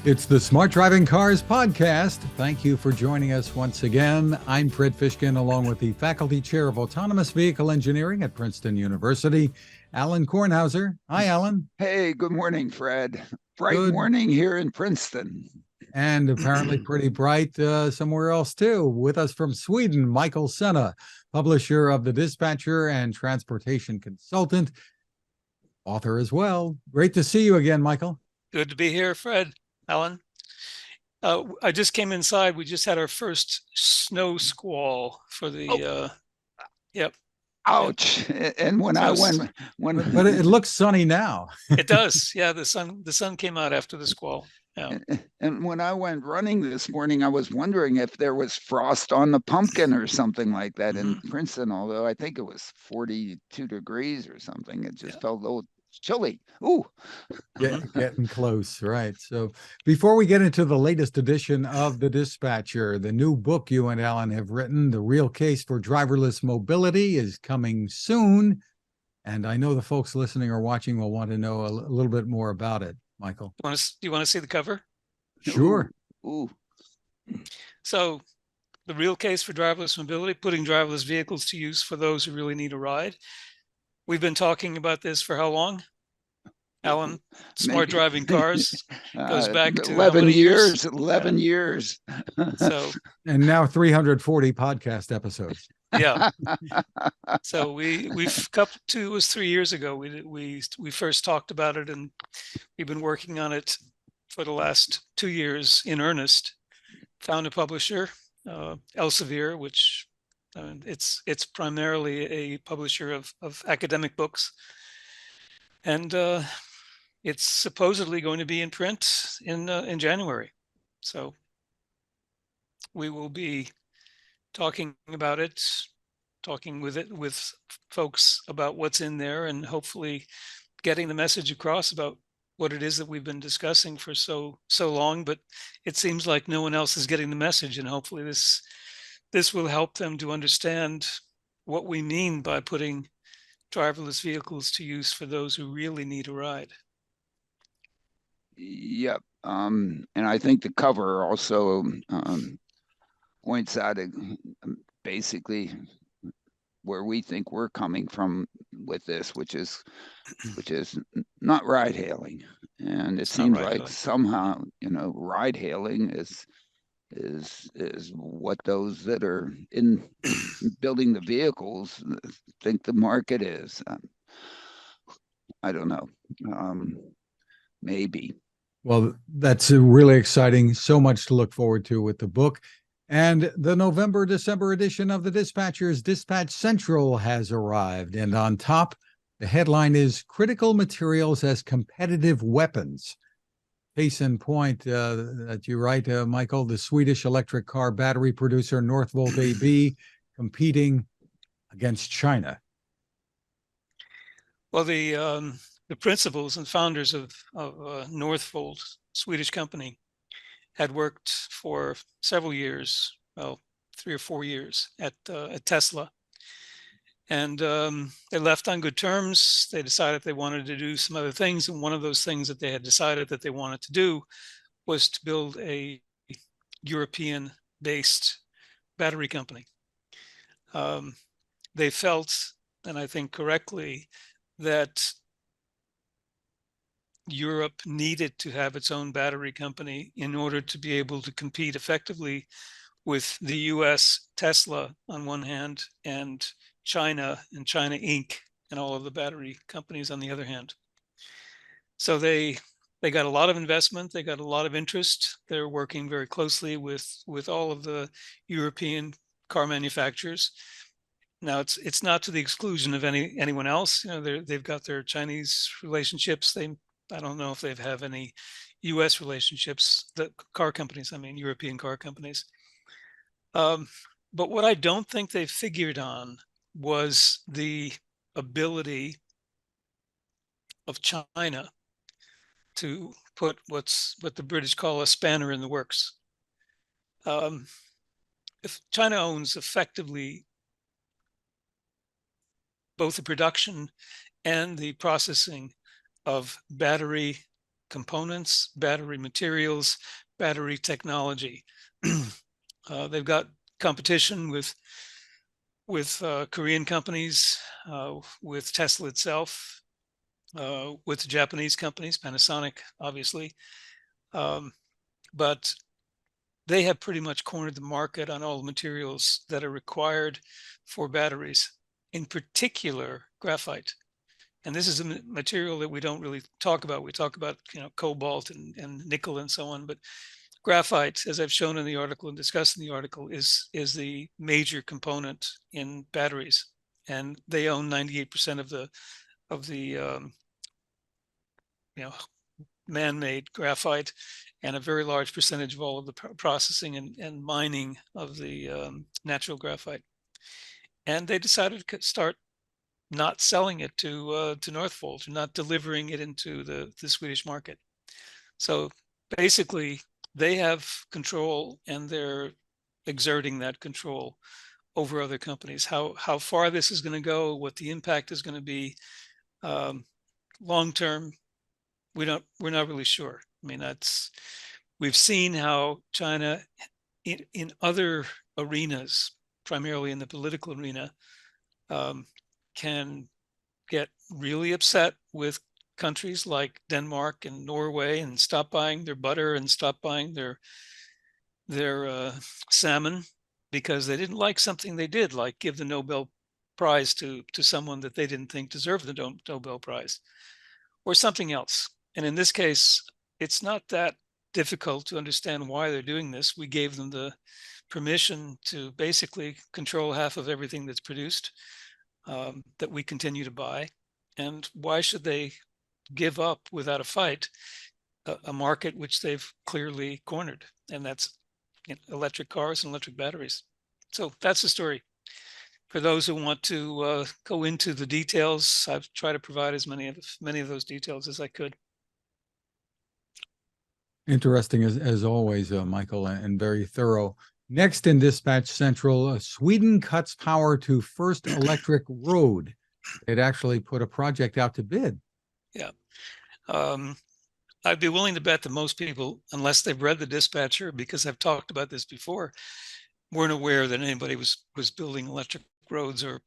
It's the Smart Driving Cars podcast. Thank you for joining us once again. I'm Fred Fishkin, along with the Faculty Chair of Autonomous Vehicle Engineering at Princeton University, Alan Kornhauser. Hi, Alan. Hey, good morning, Fred. Bright Good. morning here in Princeton. And apparently pretty bright somewhere else, too. With us from Sweden, Michael Senna, publisher of The Dispatcher and transportation consultant, author as well. Great to see you again, Michael. Good to be here, Fred. Alan. I just came inside. We just had our first snow squall for the, yep. Ouch. And when But it looks sunny now. It does. Yeah, the sun came out after the squall. Yeah. And when I went running this morning, I was wondering if there was frost on the pumpkin or something like that in Princeton, although I think it was 42 degrees or something. It just felt a little chilly. Ooh. Getting close, right? So before we get into the latest edition of The Dispatcher, the new book you and Alan have written, The Real Case for Driverless Mobility, is coming soon. And I know the folks listening or watching will want to know a little bit more about it. Michael. Do you want to see the cover? Sure. Ooh. So The Real Case for Driverless Mobility, putting driverless vehicles to use for those who really need a ride. We've been talking about this for how long? Alan, Smart Driving Cars goes back to 11 years. 11 years. So, and now 340 podcast episodes. Yeah. So we've couple to, it was 3 years ago. We first talked about it, and we've been working on it for the last 2 years in earnest. Found a publisher, Elsevier, which it's primarily a publisher of academic books, and it's supposedly going to be in print in January. So we will be talking about it, talking with folks about what's in there, and hopefully getting the message across about what it is that we've been discussing for so long. But it seems like no one else is getting the message, and hopefully this will help them to understand what we mean by putting driverless vehicles to use for those who really need a ride. Yep. And I think the cover also points out basically where we think we're coming from with this, which is not ride hailing. And it seems like somehow, ride hailing is what those that are in building the vehicles think the market is. I don't know. Maybe. Well, that's really exciting. So much to look forward to with the book. And the November-December edition of the Dispatcher's Dispatch Central has arrived. And on top, the headline is Critical Materials as Competitive Weapons. Case in point that you write, Michael, the Swedish electric car battery producer Northvolt AB competing against China. Well, the principals and founders of Northvolt, Swedish company, had worked for several years, well, 3 or 4 years at Tesla. And they left on good terms. They decided they wanted to do some other things. And one of those things that they had decided that they wanted to do was to build a European-based battery company. They felt, and I think correctly, that Europe needed to have its own battery company in order to be able to compete effectively with the US Tesla on one hand, and China and China Inc. and all of the battery companies on the other hand. So they got a lot of investment, they got a lot of interest. They're working very closely with all of the European car manufacturers. Now it's not to the exclusion of anyone else. They've got their Chinese relationships. I don't know if they have any U.S. relationships, the car companies, European car companies. But what I don't think they figured on was the ability of China to put what the British call a spanner in the works. If China owns effectively both the production and the processing of battery components, battery materials, battery technology. They've got competition with Korean companies, with Tesla itself, with Japanese companies, Panasonic, obviously. But they have pretty much cornered the market on all the materials that are required for batteries, in particular graphite. And this is a material that we don't really talk about. We talk about, cobalt and nickel and so on, but graphite, as I've shown in the article and discussed in the article, is the major component in batteries, and they own 98% of the man-made graphite, and a very large percentage of all of the processing and mining of the natural graphite. And they decided to start not selling it to Northvolt, not delivering it into the Swedish market. So basically, they have control, and they're exerting that control over other companies. How far this is going to go, what the impact is going to be long term, we're not really sure. I mean, we've seen how China in other arenas, primarily in the political arena, can get really upset with countries like Denmark and Norway and stop buying their butter and stop buying their salmon because they didn't like something they did, like give the Nobel Prize to someone that they didn't think deserved the Nobel Prize, or something else. And in this case, it's not that difficult to understand why they're doing this. We gave them the permission to basically control half of everything that's produced, that we continue to buy. And why should they give up without a fight a market which they've clearly cornered? And that's electric cars and electric batteries. So that's the story. For those who want to go into the details, I've tried to provide as many of those details as I could. Interesting as always, Michael, and very thorough. Next in Dispatch Central, Sweden cuts power to first electric road. It actually put a project out to bid. Yeah. I'd be willing to bet that most people, unless they've read the Dispatcher, because I've talked about this before, weren't aware that anybody was building electric roads or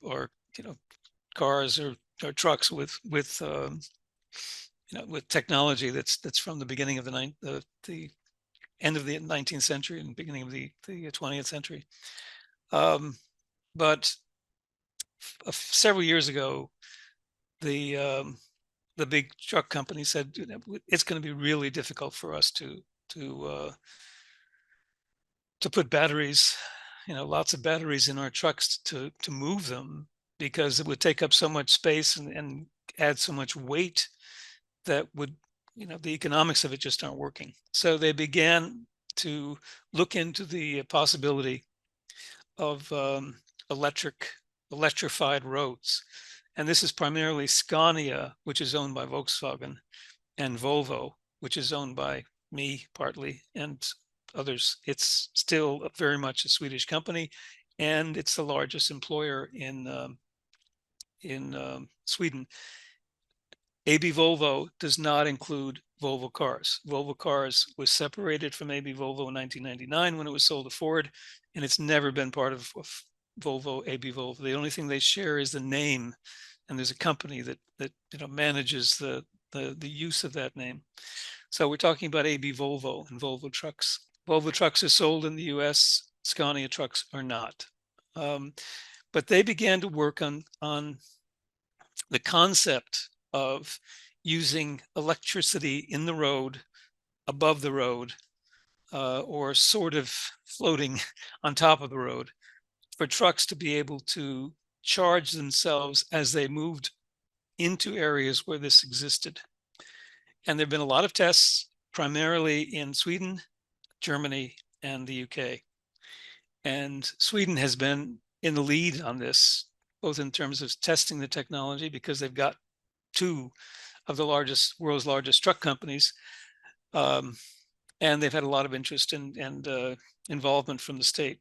cars or trucks with technology that's from the beginning of the end of the 19th century and beginning of the 20th century. But several years ago, the big truck company said, it's going to be really difficult for us to put batteries, lots of batteries in our trucks to move them, because it would take up so much space and add so much weight that would, the economics of it just aren't working. So they began to look into the possibility of electrified roads. And this is primarily Scania, which is owned by Volkswagen, and Volvo, which is owned by me partly, and others. It's still very much a Swedish company, and it's the largest employer in Sweden. AB Volvo does not include Volvo Cars. Volvo Cars was separated from AB Volvo in 1999 when it was sold to Ford, and it's never been part of Volvo, AB Volvo. The only thing they share is the name, and there's a company that manages the use of that name. So we're talking about AB Volvo and Volvo trucks. Volvo trucks are sold in the US, Scania trucks are not. But they began to work on the concept of using electricity in the road, above the road, or sort of floating on top of the road, for trucks to be able to charge themselves as they moved into areas where this existed. And there have been a lot of tests, primarily in Sweden, Germany, and the UK. And Sweden has been in the lead on this, both in terms of testing the technology, because they've got two of the world's largest truck companies. And they've had a lot of interest and involvement from the state.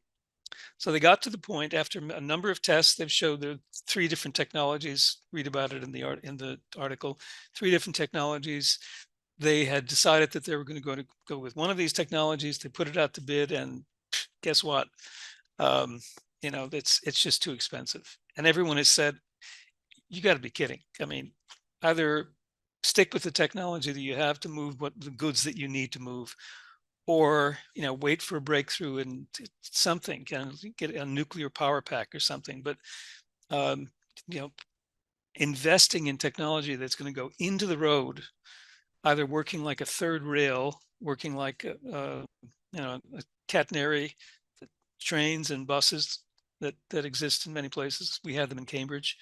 So they got to the point, after a number of tests, they've showed there are 3 different technologies. Read about it in the article. 3 different technologies they had decided that they were going to go with one of these technologies. They put it out to bid, and guess what? It's just too expensive. And everyone has said, you got to be kidding. I mean, either stick with the technology that you have to move the goods that you need to move, or wait for a breakthrough in something, get a nuclear power pack or something. But investing in technology that's going to go into the road, either working like a third rail, working like a catenary trains and buses that exist in many places. We have them in Cambridge.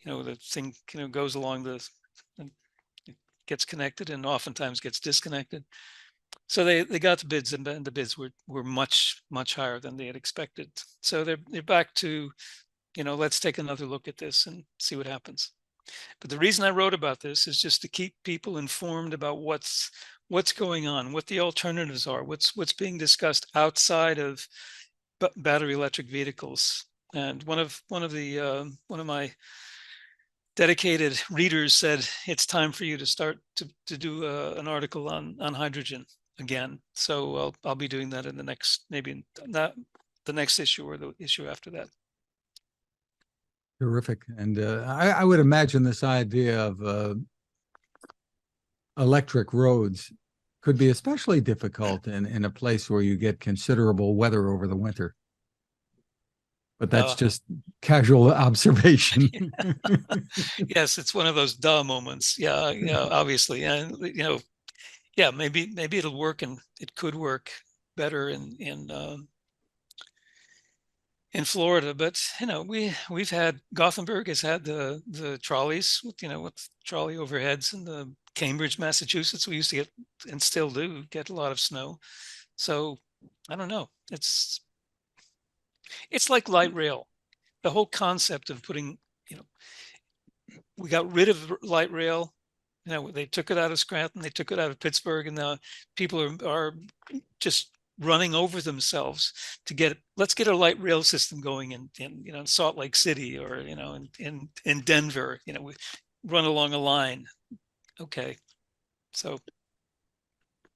The thing goes along it gets connected and oftentimes gets disconnected. So they got the bids, and the bids were much higher than they had expected. So they're back to let's take another look at this and see what happens. But the reason I wrote about this is just to keep people informed about what's going on, what the alternatives are, what's being discussed outside of battery electric vehicles. And one of my dedicated readers said it's time for you to start to do an article on hydrogen again. So I'll be doing that in the next, maybe not the next issue or the issue after that. Terrific. And I would imagine this idea of electric roads could be especially difficult in a place where you get considerable weather over the winter. But that's just casual observation. Yes, it's one of those duh moments. Yeah, obviously. And maybe it'll work, and it could work better in Florida. But we've had, Gothenburg has had the trolleys with trolley overheads, in the Cambridge, Massachusetts, we used to get, and still do get, a lot of snow. So I don't know. It's like light rail. The whole concept of putting, we got rid of light rail. They took it out of Scranton, they took it out of Pittsburgh, and now people are just running over themselves to let's get a light rail system going in Salt Lake City, or in Denver. We run along a line. Okay, so.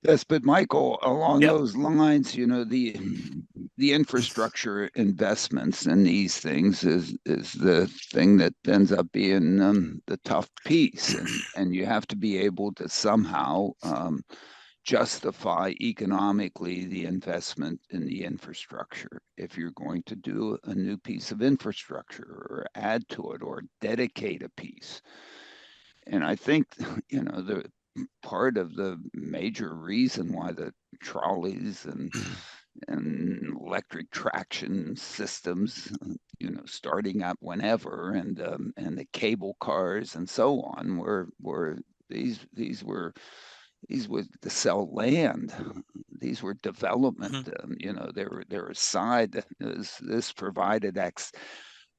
Yes, but Michael, along Yep. those lines, the infrastructure investments in these things is the thing that ends up being the tough piece, and you have to be able to somehow justify economically the investment in the infrastructure if you're going to do a new piece of infrastructure or add to it or dedicate a piece. And I think the part of the major reason why the trolleys and electric traction systems, starting up whenever, and the cable cars and so on, were these were to sell land. These were development. They were side. This provided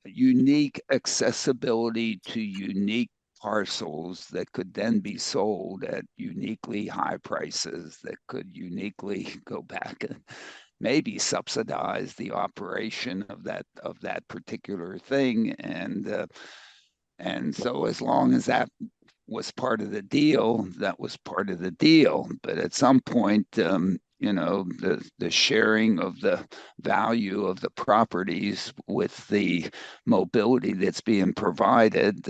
unique accessibility to unique parcels that could then be sold at uniquely high prices, that could uniquely go back and maybe subsidize the operation of that particular thing. And so as long as that was part of the deal, that was part of the deal. But at some point, the sharing of the value of the properties with the mobility that's being provided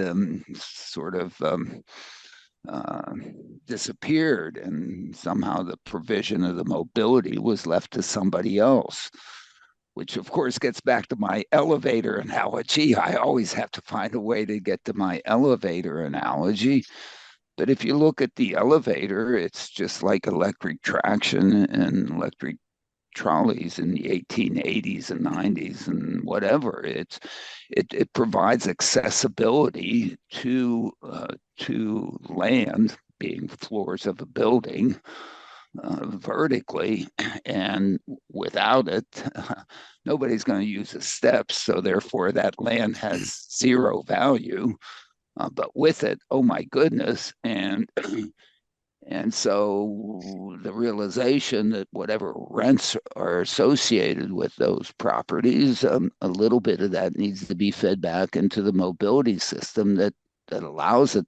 sort of disappeared, and somehow the provision of the mobility was left to somebody else. Which of course gets back to my elevator analogy. I always have to find a way to get to my elevator analogy. But if you look at the elevator, it's just like electric traction and electric trolleys in the 1880s and 90s and whatever. It provides accessibility to land, being floors of a building, vertically, and without it, nobody's going to use the steps. So therefore, that land has zero value. But with it, oh my goodness, and so the realization that whatever rents are associated with those properties, a little bit of that needs to be fed back into the mobility system that allows it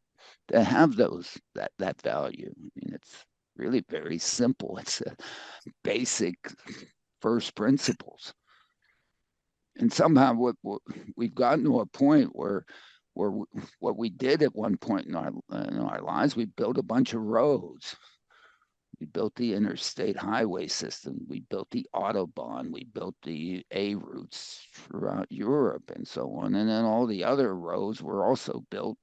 to have that value. I mean, it's really very simple. It's a basic first principles. And somehow we've gotten to a point where what we did at one point in our lives, we built a bunch of roads. We built the interstate highway system. We built the Autobahn. We built the A routes throughout Europe and so on. And then all the other roads were also built,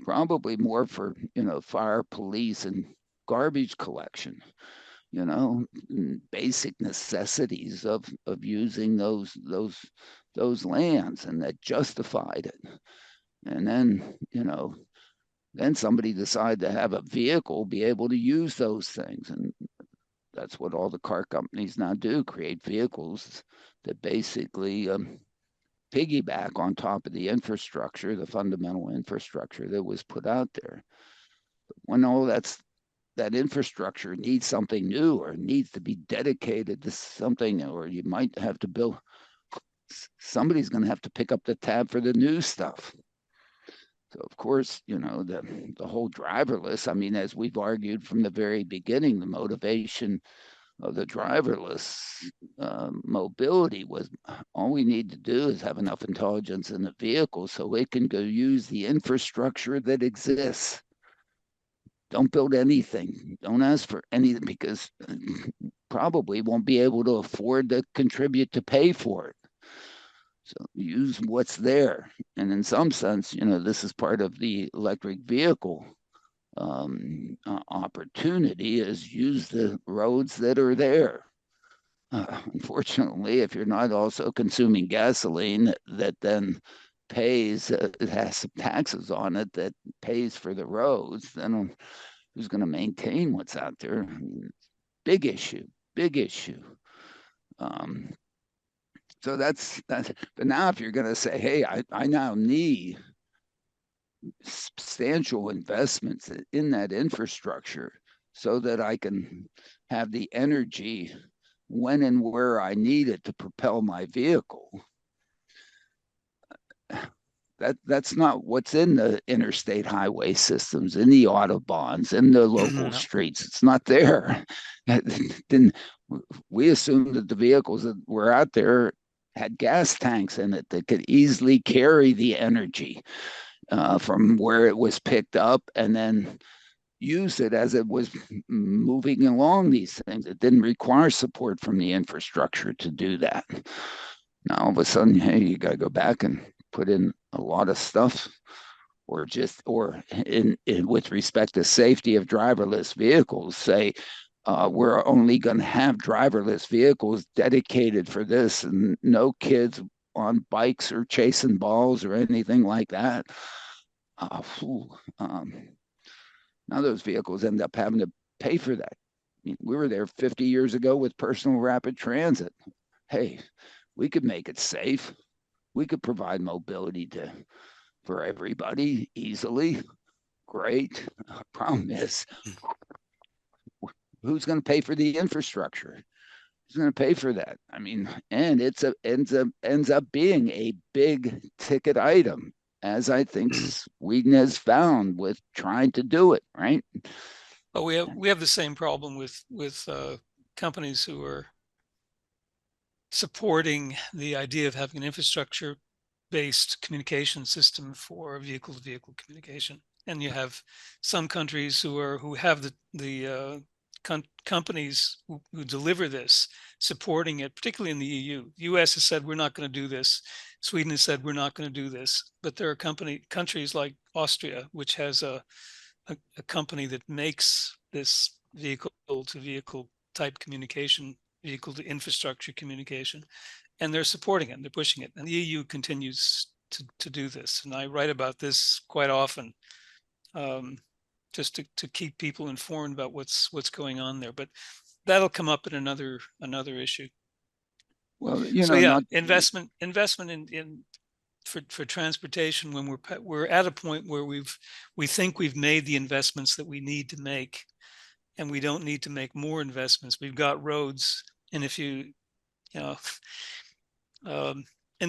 probably more for, fire, police, and garbage collection, basic necessities of using those lands, and that justified it. And then, then somebody decided to have a vehicle be able to use those things. And that's what all the car companies now do, create vehicles that basically piggyback on top of the infrastructure, the fundamental infrastructure that was put out there. When all that infrastructure needs something new or needs to be dedicated to something, or you might have to build, somebody's going to have to pick up the tab for the new stuff. So, of course, the whole driverless, I mean, as we've argued from the very beginning, the motivation of the driverless mobility was all we need to do is have enough intelligence in the vehicle so it can go use the infrastructure that exists. Don't build anything. Don't ask for anything, because probably won't be able to afford to contribute to pay for it. So use what's there. And in some sense, this is part of the electric vehicle opportunity, is use the roads that are there. Unfortunately, if you're not also consuming gasoline that then pays, it has some taxes on it that pays for the roads, then who's going to maintain what's out there? I mean, big issue. So that's. But now, if you're going to say, hey, I now need substantial investments in that infrastructure so that I can have the energy when and where I need it to propel my vehicle. That's not what's in the interstate highway systems, in the autobahns, in the local streets. It's not there. Then we assumed that the vehicles that were out there had gas tanks in it that could easily carry the energy from where it was picked up, and then use it as it was moving along these things. It didn't require support from the infrastructure to do that. Now all of a sudden, hey, you got to go back and put in a lot of stuff, or with respect to safety of driverless vehicles, say we're only going to have driverless vehicles dedicated for this, and no kids on bikes or chasing balls or anything like that. Now those vehicles end up having to pay for that. I mean, we were there 50 years ago with personal rapid transit. Hey, we could make it safe. We could provide mobility for everybody easily. Great. Problem is, who's going to pay for the infrastructure? Who's going to pay for that? I mean, and ends up being a big ticket item, as I think Sweden has found with trying to do it, right? But we have the same problem with companies who are supporting the idea of having an infrastructure-based communication system for vehicle-to-vehicle communication. And you have some countries who have the companies who deliver this supporting it, particularly in the EU. The US has said, we're not going to do this. Sweden has said, we're not going to do this. But there are countries like Austria, which has a company that makes this vehicle-to-vehicle type communication, vehicle-to-infrastructure communication, and they're supporting it, they're pushing it. And the EU continues to do this. And I write about this quite often, just to keep people informed about what's going on there. But that'll come up in another issue. Well, so yeah, investment in for transportation, when we're at a point where we think we've made the investments that we need to make, and we don't need to make more investments. We've got roads, and if in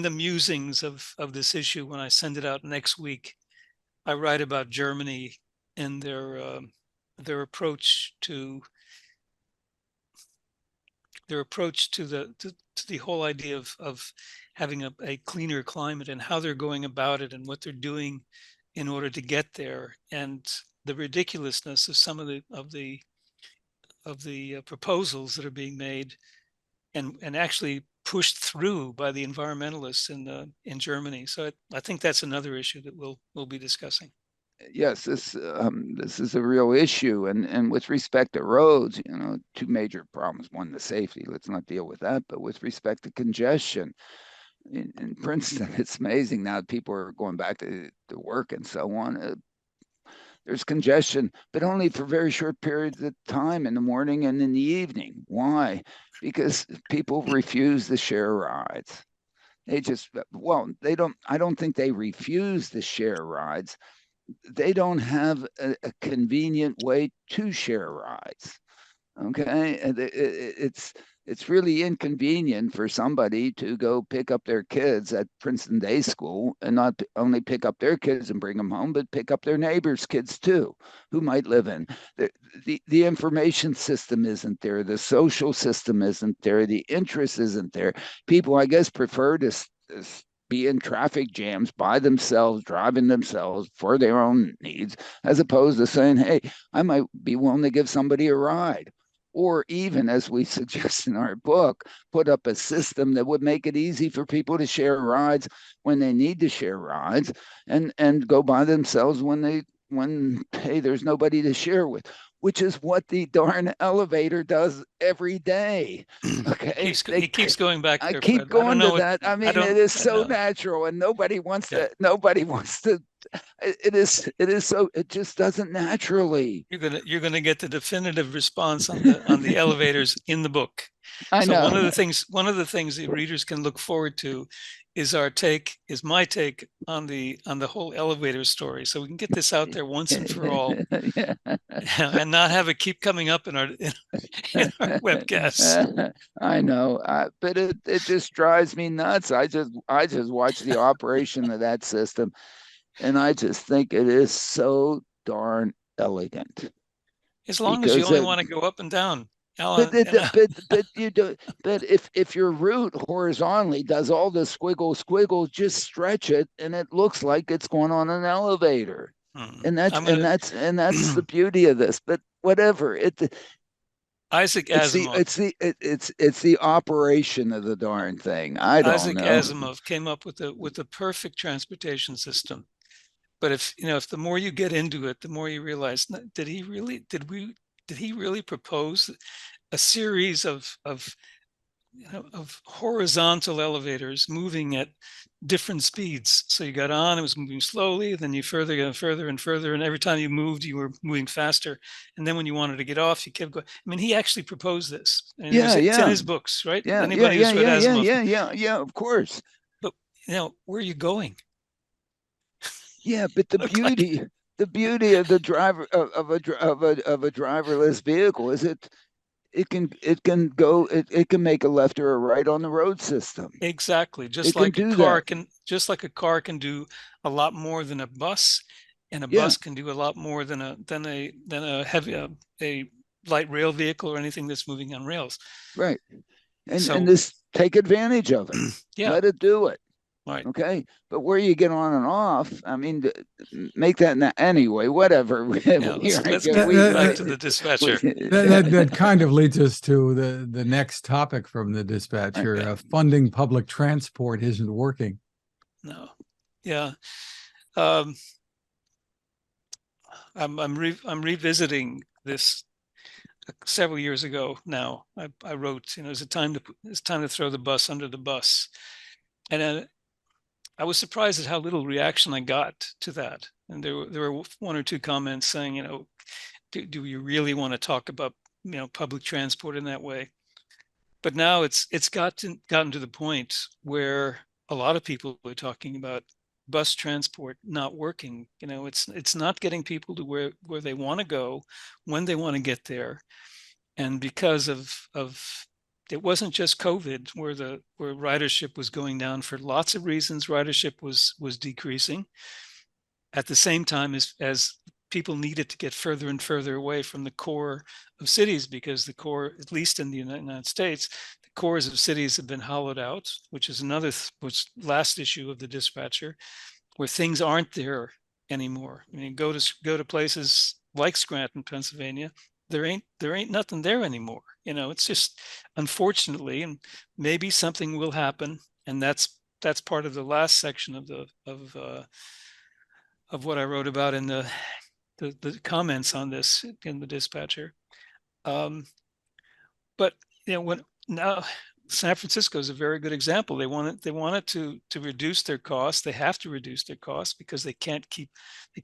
the musings of this issue, when I send it out next week, I write about Germany and their approach to the whole idea of having a cleaner climate, and how they're going about it and what they're doing in order to get there, and the ridiculousness of some of the proposals that are being made and actually pushed through by the environmentalists in Germany. So I think that's another issue that we'll be discussing. Yes, this is a real issue, and with respect to roads, you know, two major problems. One, the safety. Let's not deal with that. But with respect to congestion, in Princeton, it's amazing now. People are going back to work and so on. There's congestion, but only for very short periods of time in the morning and in the evening. Why? Because people refuse to share rides. They just, well, they don't, I don't think they refuse to share rides. They don't have a convenient way to share rides. Okay, and it's really inconvenient for somebody to go pick up their kids at Princeton Day School and not only pick up their kids and bring them home, but pick up their neighbors' kids too, who might live in. The information system isn't there, the social system isn't there, the interest isn't there. People, I guess, prefer to be in traffic jams by themselves, driving themselves for their own needs, as opposed to saying, hey, I might be willing to give somebody a ride. Or even, as we suggest in our book, put up a system that would make it easy for people to share rides when they need to share rides, and go by themselves when hey, there's nobody to share with, which is what the darn elevator does every day. Okay, He keeps going back I there, keep Fred. I don't going know to what that. I I mean, it don't. is so No. natural, and nobody wants Yeah. to. Nobody wants to. It is so. It just doesn't naturally. You're gonna get the definitive response on the elevators in the book. I So know. one of the things that readers can look forward to is my take on the whole elevator story. So we can get this out there once and for all, Yeah. and not have it keep coming up in our webcasts. I know, but it just drives me nuts. I just watch the operation of that system, and I just think it is so darn elegant As long as you because only want to go up and down, but Alan. but you do but if your route horizontally does all the squiggle, just stretch it, and it looks like it's going on an elevator. And I'm gonna that's the beauty of this. But whatever, Isaac Asimov. it's the operation of the darn thing. I don't Isaac know. Asimov came up with the perfect transportation system. But if the more you get into it, the more you realize, did he really propose a series of horizontal elevators moving at different speeds? So you got on, it was moving slowly, then you got further and further, and every time you moved, you were moving faster. And then when you wanted to get off, you kept going. I mean, he actually proposed this, and Yeah, it's in yeah, his books, right? Anybody who's read Asimov, yeah. Of course. but where are you going? Yeah, but Look like the beauty of the driver of a driverless vehicle is it can make a left or a right on the road system. exactly, It can do that. just like a car can do a lot more than a bus, and a Yeah, bus can do a lot more than a heavy a light rail vehicle or anything that's moving on rails. right. And So this take advantage of it. yeah, Let it do it. right. Okay, but where you get on and off, I mean, make that anyway. Whatever. Yeah, We are let's get get That, back to the we, dispatcher. that kind of leads us to the next topic from the dispatcher. Okay. Funding public transport isn't working. No. Yeah. Um, I'm revisiting this several years ago now. I wrote, it's time to throw the bus under the bus. And I was surprised at how little reaction I got to that. And there were one or two comments saying, do you really want to talk about, public transport in that way? But now it's gotten to the point where a lot of people are talking about bus transport not working. It's not getting people to where they want to go when they want to get there. And because of it wasn't just COVID where ridership was going down for lots of reasons. Ridership was decreasing, at the same time as people needed to get further and further away from the core of cities, because the core, at least in the United States, the cores of cities have been hollowed out, which is another which last issue of the dispatcher, where things aren't there anymore. I mean, go to places like Scranton, Pennsylvania, there ain't nothing there anymore. It's just, unfortunately, and maybe something will happen, and that's part of the last section of what I wrote about in the comments on this in the dispatcher. But when now San Francisco is a very good example. They wanted to reduce their costs. They have to reduce their costs because they can't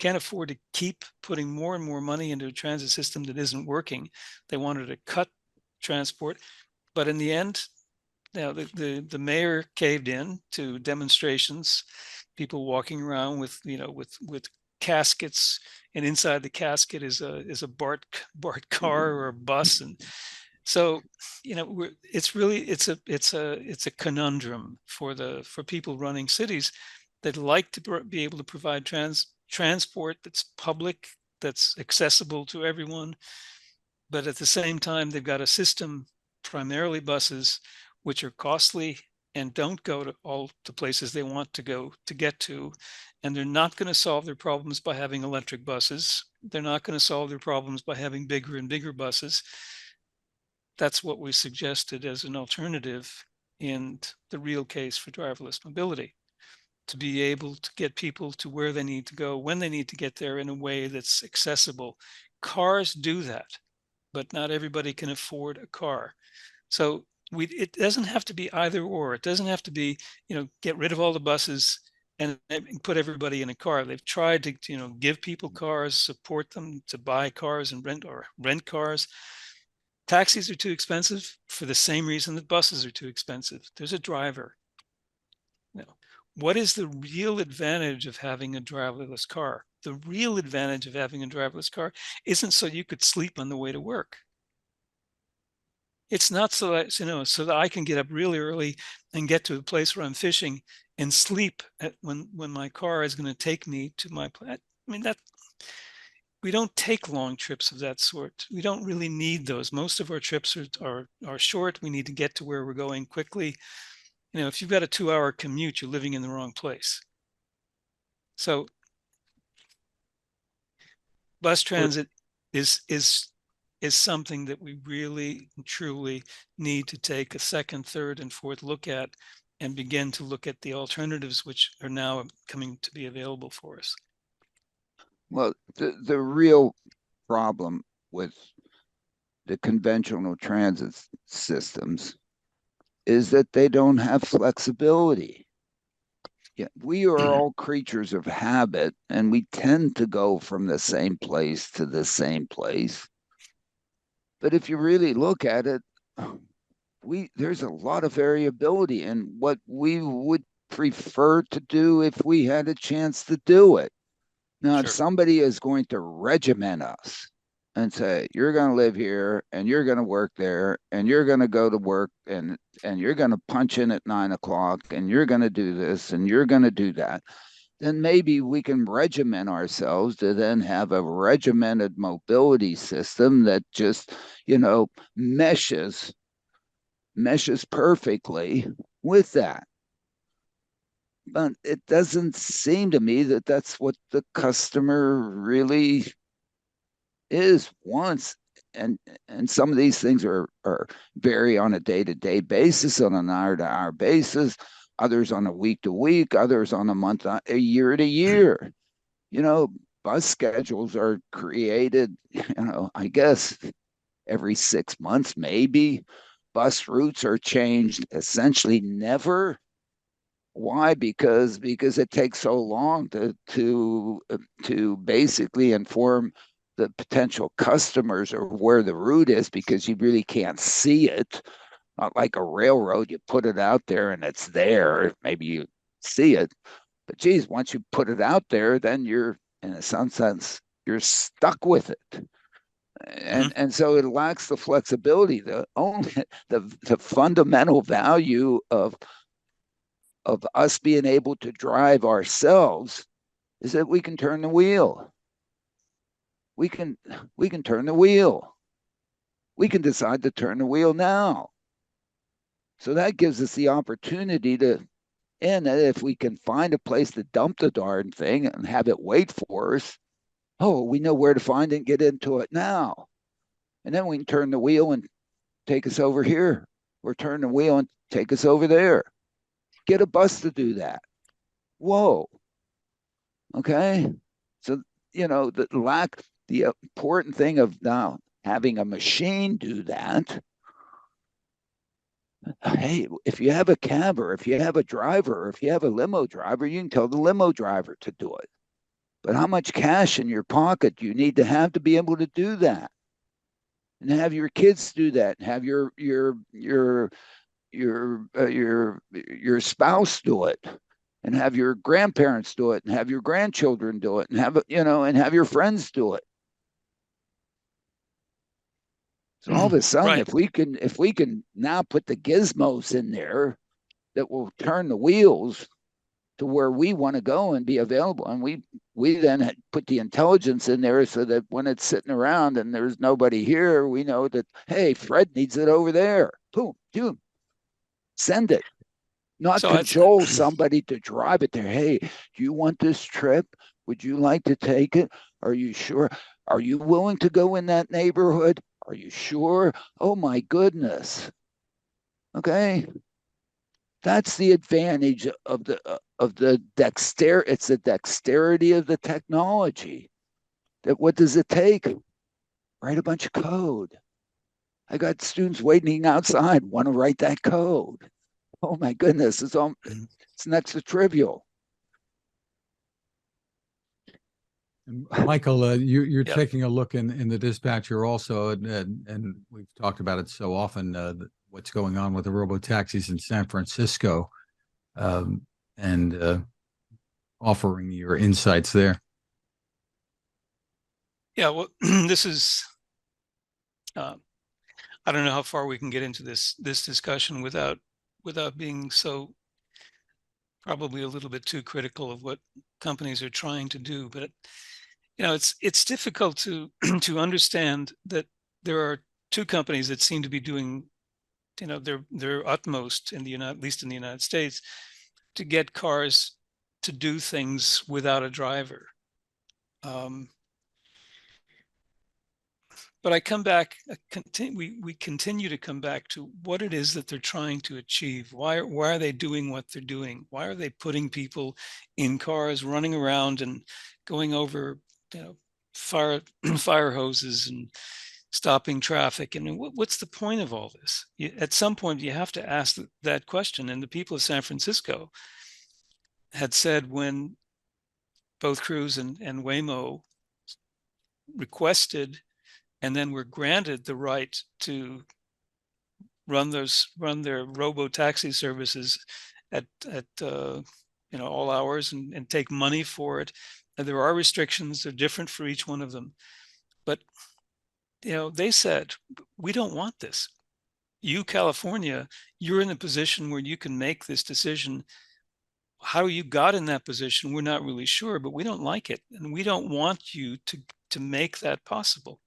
afford to keep putting more and more money into a transit system that isn't working. They wanted to cut transport, but in the end, the mayor caved in to demonstrations, people walking around with caskets, and inside the casket is a BART car or a bus. And so it's a conundrum for people running cities that like to be able to provide transport that's public, that's accessible to everyone, but at the same time they've got a system, primarily buses, which are costly and don't go to all the places they want to go to get to. And they're not going to solve their problems by having electric buses. They're not going to solve their problems by having bigger and bigger buses. That's what we suggested as an alternative in the real case for driverless mobility, to be able to get people to where they need to go, when they need to get there, in a way that's accessible. Cars do that, but not everybody can afford a car. So it doesn't have to be either or. It doesn't have to be, get rid of all the buses and put everybody in a car. They've tried to, give people cars, support them to buy cars and rent cars. Taxis are too expensive for the same reason that buses are too expensive. There's a driver. What is the real advantage of having a driverless car? The real advantage of having a driverless car isn't so you could sleep on the way to work. It's not so that I can get up really early and get to a place where I'm fishing and sleep when my car is going to take me to my plant. I mean, that we don't take long trips of that sort. We don't really need those. Most of our trips are short. We need to get to where we're going quickly. If you've got a 2-hour commute, you're living in the wrong place. So bus transit is something that we really and truly need to take a second, third, and fourth look at, and begin to look at the alternatives which are now coming to be available for us. Well, the real problem with the conventional transit systems is that they don't have flexibility. Yeah, we are all creatures of habit, and we tend to go from the same place to the same place. But if you really look at it, there's a lot of variability in what we would prefer to do if we had a chance to do it. Now, if Sure. somebody is going to regiment us and say, you're going to live here and you're going to work there and you're going to go to work and you're going to punch in at 9 o'clock and you're going to do this and you're going to do that, then maybe we can regiment ourselves to then have a regimented mobility system that just, meshes perfectly with that. But it doesn't seem to me that that's what the customer really wants. And some of these things are vary on a day-to-day basis, on an hour-to-hour basis, others on a week-to-week, others on a year-to-year. Bus schedules are created, I guess every 6 months, maybe. Bus routes are changed essentially never. Why? Because it takes so long to basically inform the potential customers or where the route is, because you really can't see it. Not like a railroad, you put it out there and it's there. Maybe you see it, but geez, once you put it out there, then you're, in some sense, you're stuck with it. And so it lacks the flexibility. The fundamental value of us being able to drive ourselves is that we can turn the wheel. We can turn the wheel. We can decide to turn the wheel now. So that gives us the opportunity to, and if we can find a place to dump the darn thing and have it wait for us, oh, we know where to find it and get into it now. And then we can turn the wheel and take us over here, or turn the wheel and take us over there. Get a bus to do that. Whoa. Okay. So, the important thing of now having a machine do that. Hey, if you have a cab, or if you have a driver, or if you have a limo driver, you can tell the limo driver to do it. But how much cash in your pocket do you need to have to be able to do that? And have your kids do that, and have your spouse do it, and have your grandparents do it, and have your grandchildren do it, and have your friends do it. So all of a sudden, Right. if we can now put the gizmos in there that will turn the wheels to where we want to go and be available, and we then put the intelligence in there so that when it's sitting around and there's nobody here, we know that, hey, Fred needs it over there. Boom, boom, send it. Not So cajole somebody to drive it there. Hey, do you want this trip? Would you like to take it? Are you sure? Are you willing to go in that neighborhood? Are you sure? Oh my goodness. Okay. That's the advantage of the dexterity. It's the dexterity of the technology. That what does it take? Write a bunch of code. I got students waiting outside, want to write that code. Oh my goodness, it's next to trivial. Michael, you're Yep. taking a look in the dispatcher also, and we've talked about it so often, what's going on with the robotaxis in San Francisco, and offering your insights there. Yeah, well, this is, I don't know how far we can get into this discussion without being so probably a little bit too critical of what companies are trying to do. But it's difficult to to understand that there are two companies that seem to be doing their utmost in the at least in the United States, to get cars to do things without a driver. But I come back, we continue to come back to what it is that they're trying to achieve. Why are they doing what they're doing? Why are they putting people in cars, running around and going over, fire fire hoses and stopping traffic? And what's the point of all this? At some point, you have to ask that question. And the people of San Francisco had said, when both Cruise and Waymo requested and then were granted the right to run their robotaxi services at all hours and take money for it. And there are restrictions, they're different for each one of them. But they said, we don't want this. You, California, you're in a position where you can make this decision. How you got in that position, we're not really sure, but we don't like it. And we don't want you to make that possible.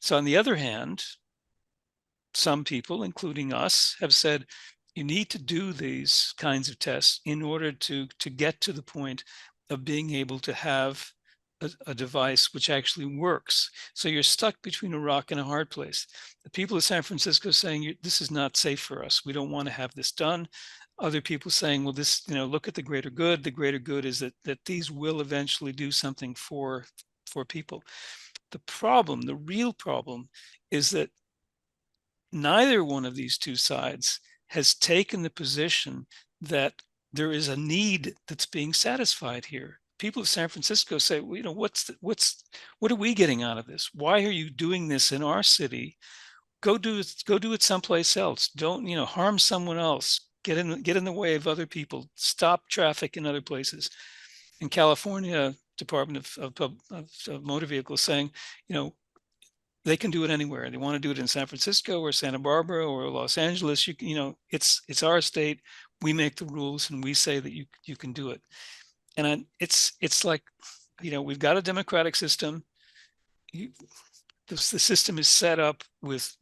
So on the other hand, some people, including us, have said, you need to do these kinds of tests in order to get to the point of being able to have a device which actually works. So you're stuck between a rock and a hard place. The people of San Francisco saying, this is not safe for us. We don't want to have this done. Other people saying, well, this, look at the greater good. The greater good is that these will eventually do something for people. The real problem, is that neither one of these two sides has taken the position that there is a need that's being satisfied here. People of San Francisco say, well, what are we getting out of this? Why are you doing this in our city? Go do it someplace else. Don't, harm someone else. Get in the way of other people. Stop traffic in other places. In California, Department of Motor Vehicles saying, they can do it anywhere. They want to do it in San Francisco or Santa Barbara or Los Angeles. It's our state. We make the rules and we say that you can do it. it's like, we've got a democratic system. The system is set up with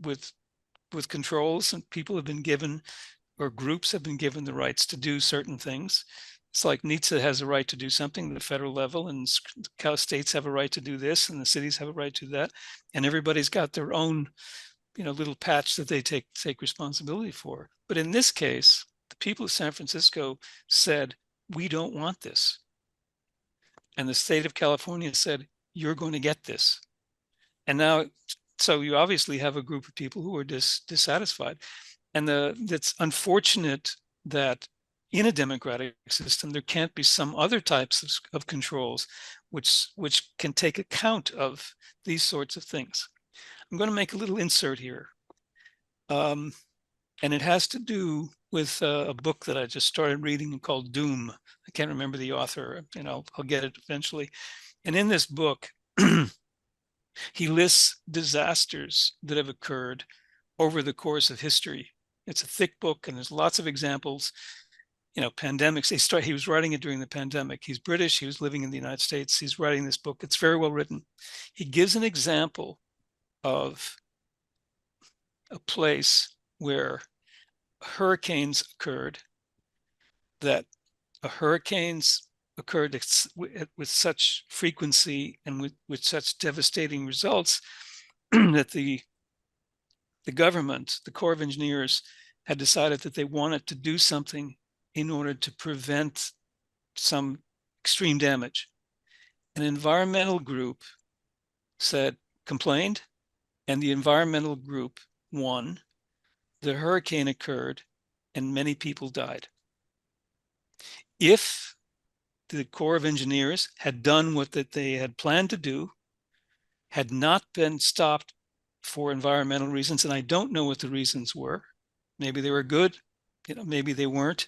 controls, and people have been given, or groups have been given, the rights to do certain things. It's like NHTSA has a right to do something at the federal level, and states have a right to do this, and the cities have a right to do that, and everybody's got their own, little patch that they take responsibility for. But in this case, the people of San Francisco said, we don't want this. And the state of California said, you're going to get this. And now, so you obviously have a group of people who are dissatisfied. And that's unfortunate that in a democratic system, there can't be some other types of controls which can take account of these sorts of things. I'm going to make a little insert here. And it has to do with a book that I just started reading called Doom. I can't remember the author, I'll get it eventually. And in this book, he lists disasters that have occurred over the course of history. It's a thick book, and there's lots of examples. Pandemics. He was writing it during the pandemic. He's British. He was living in the United States. He's writing this book. It's very well written. He gives an example of a place where hurricanes occurred, that hurricanes occurred with such frequency and with such devastating results that the government, the Corps of Engineers, had decided that they wanted to do something in order to prevent some extreme damage. An environmental group complained, and the environmental group won. The hurricane occurred, and many people died. If the Corps of Engineers had done what they had planned to do, had not been stopped for environmental reasons, and I don't know what the reasons were. Maybe they were good, maybe they weren't.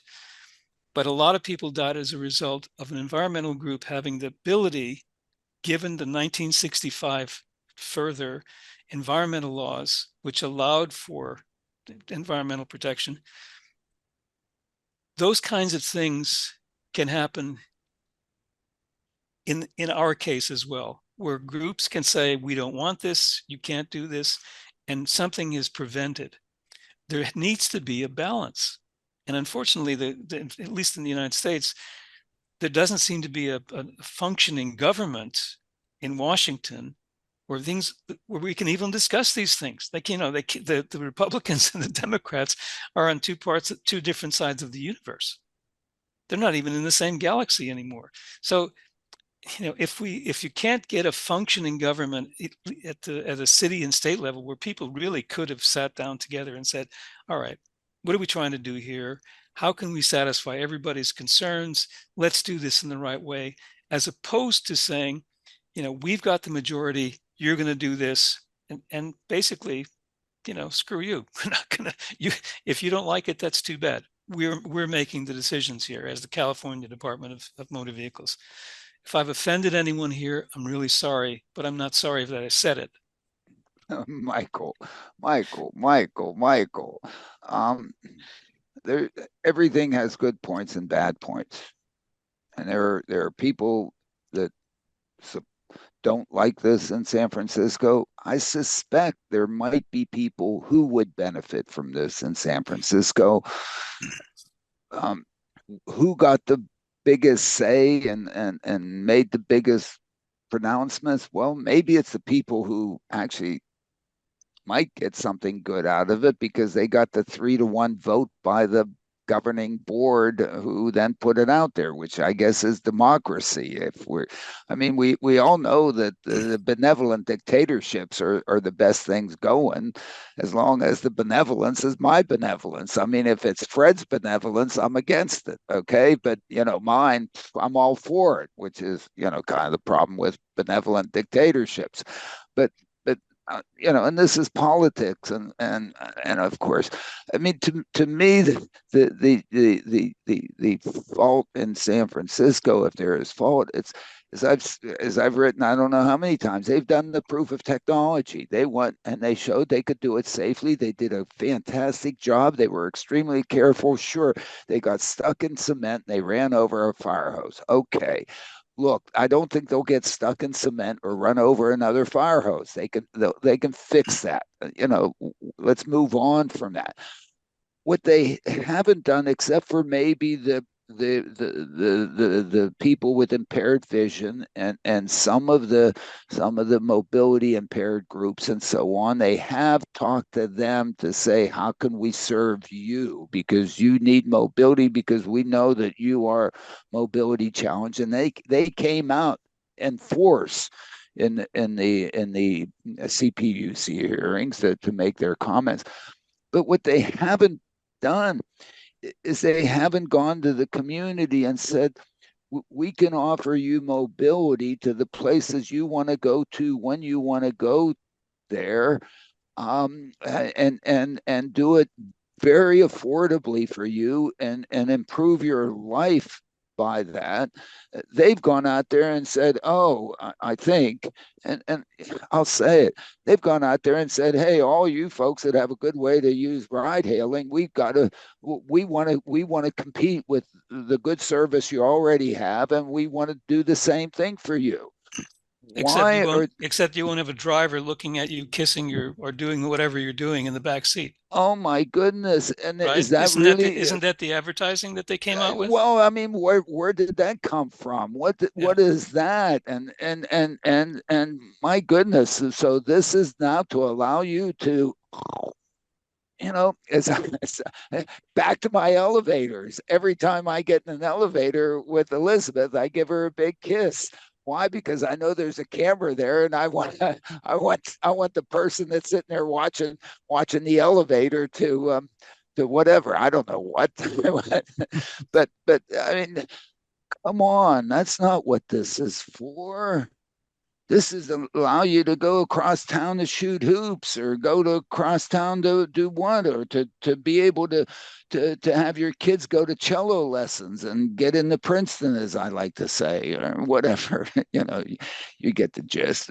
But a lot of people died as a result of an environmental group having the ability, given the 1965 further environmental laws, which allowed for environmental protection. Those kinds of things can happen in our case as well, where groups can say, we don't want this, you can't do this, and something is prevented. There needs to be a balance. And unfortunately, at least in the United States, there doesn't seem to be a functioning government in Washington where we can even discuss these things. The Republicans and the Democrats are on two different sides of the universe. They're not even in the same galaxy anymore. So, if you can't get a functioning government at a city and state level where people really could have sat down together and said, all right, what are we trying to do here? How can we satisfy everybody's concerns? Let's do this in the right way, as opposed to saying, we've got the majority, you're going to do this, and basically, screw you. We're not going to. If you don't like it, that's too bad. We're making the decisions here as the California Department of Motor Vehicles. If I've offended anyone here, I'm really sorry, but I'm not sorry that I said it. Michael. There, everything has good points and bad points, and there are people that don't like this in San Francisco. I suspect there might be people who would benefit from this in San Francisco. Who got the biggest say and made the biggest pronouncements? Well, maybe it's the people who actually might get something good out of it because they got the 3-1 vote by the governing board who then put it out there, which I guess is democracy. We all know that the benevolent dictatorships are the best things going, as long as the benevolence is my benevolence. If it's Fred's benevolence, I'm against it. Okay. But, mine, I'm all for it, which is, kind of the problem with benevolent dictatorships. But and this is politics, and of course, to me, the fault in San Francisco, if there is fault, as I've written, I don't know how many times, they've done the proof of technology. They went and they showed they could do it safely. They did a fantastic job. They were extremely careful. Sure, they got stuck in cement. They ran over a fire hose. Okay. Look, I don't think they'll get stuck in cement or run over another fire hose. They can fix that. Let's move on from that. What they haven't done, except for maybe the people with impaired vision and some of the mobility impaired groups and so on, they have talked to them to say, how can we serve you, because you need mobility, because we know that you are mobility challenged. And they came out in force in the CPUC hearings to make their comments. But what they haven't done is they haven't gone to the community and said, we can offer you mobility to the places you want to go to when you want to go there, and do it very affordably for you and improve your life by that. They've gone out there and said, oh, I think, and I'll say it, they've gone out there and said, hey, all you folks that have a good way to use ride hailing, we want to compete with the good service you already have, and we want to do the same thing for you. Except you won't have a driver looking at you, kissing your or doing whatever you're doing in the back seat. Oh my goodness! And right? Is that really? Isn't that the advertising that they came out with? Well, I mean, where did that come from? What is that? And my goodness! So this is now to allow you to, as back to my elevators. Every time I get in an elevator with Elizabeth, I give her a big kiss. Why? Because I know there's a camera there, and I want the person that's sitting there watching the elevator to whatever, I don't know what, but I mean, come on, that's not what this is for. This is to allow you to go across town to shoot hoops, or go to across town to do what, or to be able to have your kids go to cello lessons and get into Princeton, as I like to say, or whatever. You get the gist.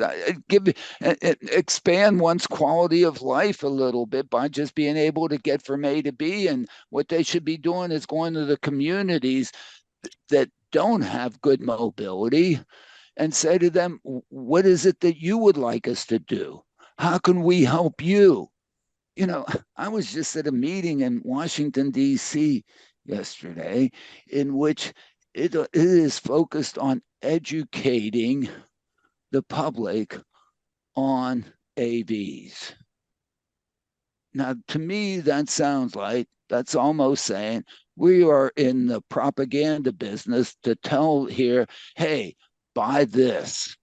Expand one's quality of life a little bit by just being able to get from A to B. And what they should be doing is going to the communities that don't have good mobility and say to them, what is it that you would like us to do? How can we help you? I was just at a meeting in Washington, D.C. yesterday, in which it is focused on educating the public on AVs. Now, to me, that's almost saying we are in the propaganda business to tell here, hey, buy this,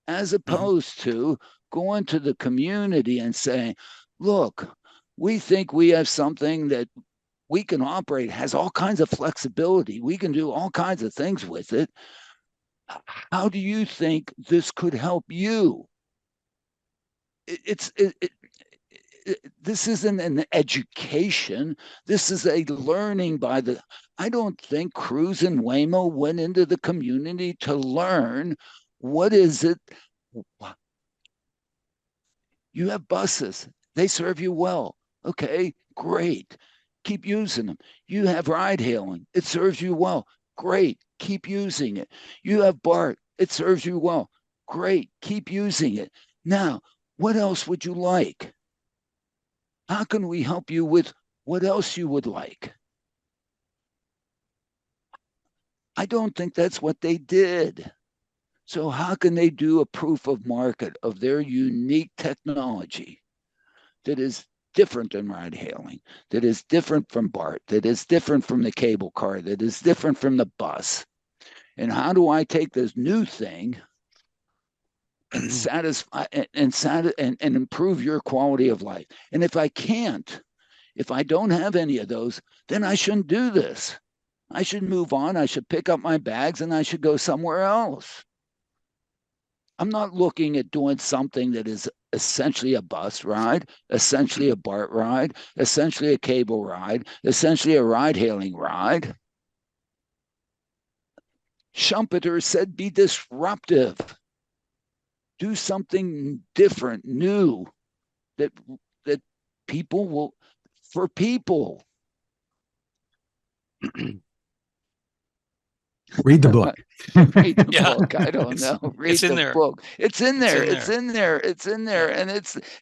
as opposed to going to the community and saying, look, we think we have something that we can operate, has all kinds of flexibility. We can do all kinds of things with it. How do you think this could help you? This isn't an education. This is a learning by the. I don't think Cruise and Waymo went into the community to learn what is it. You have buses, they serve you well. Okay, great. Keep using them. You have ride hailing, it serves you well. Great, keep using it. You have BART, it serves you well. Great, keep using it. Now, what else would you like? How can we help you with what else you would like? I don't think that's what they did. So how can they do a proof of market of their unique technology that is different than ride hailing, that is different from BART, that is different from the cable car, that is different from the bus? And how do I take this new thing and satisfy and improve your quality of life? And if I can't, if I don't have any of those, then I shouldn't do this. I should move on. I should pick up my bags and I should go somewhere else. I'm not looking at doing something that is essentially a bus ride, essentially a BART ride, essentially a cable ride, essentially a ride hailing ride. Schumpeter said, be disruptive. Do something different, new, that people will, for people. Read the book. Read the Yeah. book. I don't know. Read It's in the there. book. It's in there. in It's there. in there. It's in there. Yeah. And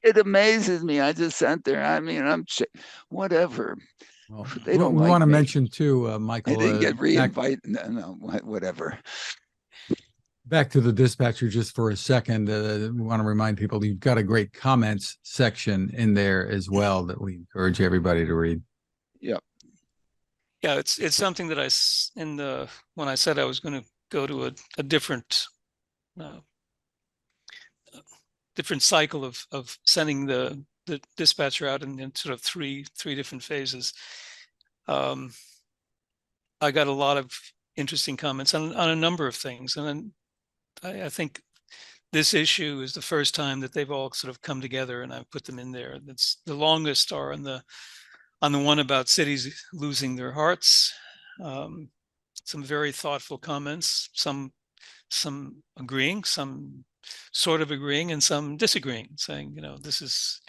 it amazes me. I just sat there. I mean, whatever. Well, They don't we like want to me. mention too, I Michael, didn't get reinvited. No, whatever. back to the dispatcher just for a second. We want to remind people you've got a great comments section in there as well that we encourage everybody to read. Yep. Yeah, it's something that when I said I was going to go to a different different cycle of sending the dispatcher out in sort of three different phases. I got a lot of interesting comments on a number of things, and then I think this issue is the first time that they've all sort of come together, and I've put them in there. That's the longest are on the one about cities losing their hearts. Some very thoughtful comments, some agreeing, some sort of agreeing, and some disagreeing, saying, this is,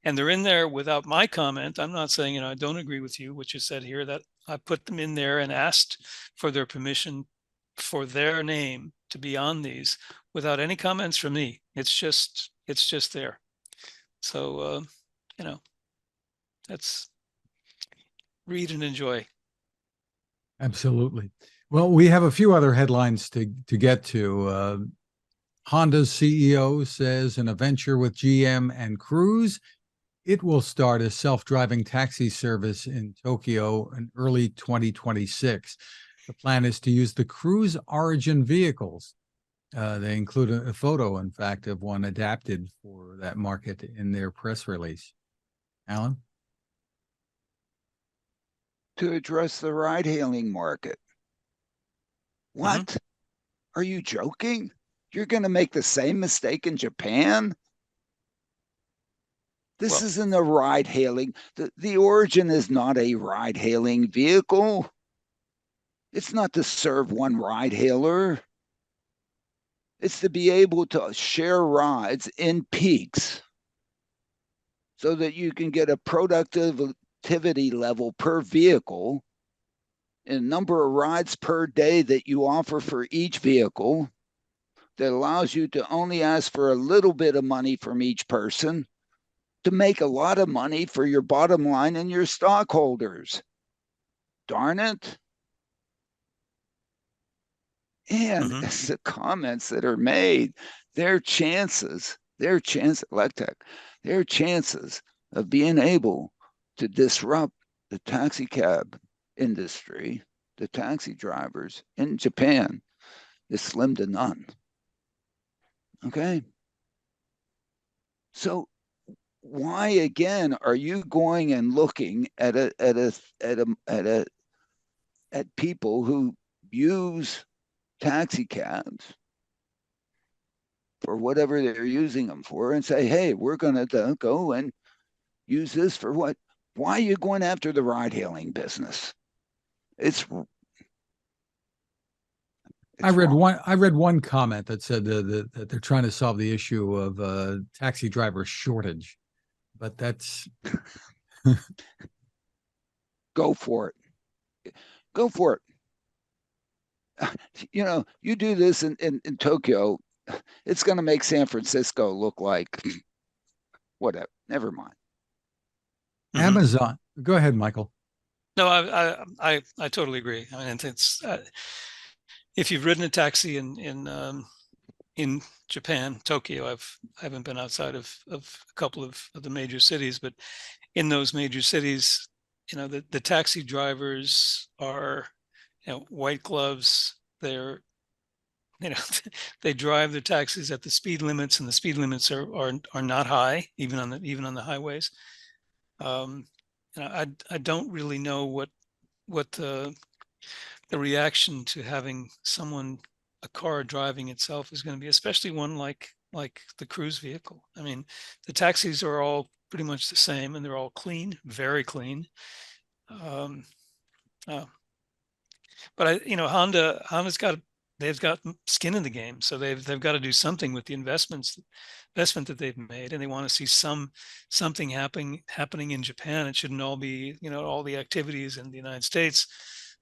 and they're in there without my comment. I'm not saying, I don't agree with you, what you said here, that I put them in there and asked for their permission for their name to be on these without any comments from me. It's just there. So, that's read and enjoy. Absolutely. Well, we have a few other headlines to get to. Honda's CEO says in a venture with GM and Cruise, it will start a self-driving taxi service in Tokyo in early 2026. The plan is to use the Cruise Origin vehicles. They include a photo, in fact, of one adapted for that market in their press release. Alan? To address the ride-hailing market. What? Mm-hmm. Are you joking? You're going to make the same mistake in Japan? This isn't a ride-hailing. The Origin is not a ride-hailing vehicle. It's not to serve one ride-hailer. It's to be able to share rides in peaks so that you can get a productivity level per vehicle and number of rides per day that you offer for each vehicle that allows you to only ask for a little bit of money from each person to make a lot of money for your bottom line and your stockholders. Darn it. And the comments that are made, their chances of being able to disrupt the taxi cab industry, the taxi drivers in Japan, is slim to none. Okay? So why again are you going and looking at people who use taxi cabs for whatever they're using them for and say, hey, we're going to go and use this for what? Why are you going after the ride-hailing business? I read one comment that said that they're trying to solve the issue of taxi driver shortage, but that's go for it. Go for it. You do this in Tokyo, it's going to make San Francisco look like whatever. Never mind. Amazon. Go ahead, Michael. No, I totally agree. I mean, it's if you've ridden a taxi in Japan, Tokyo, I haven't been outside of a couple of the major cities, but in those major cities, the taxi drivers are, white gloves. They're, they drive their taxis at the speed limits, and the speed limits are not high, even on the highways. I don't really know what the reaction to having a car driving itself is going to be, especially one like the Cruise vehicle. I mean, the taxis are all pretty much the same, and they're all clean, very clean. But Honda's got they've got skin in the game, so they've got to do something with the investment that they've made, and they want to see something happening in Japan. It shouldn't all be, you know, all the activities in the United States.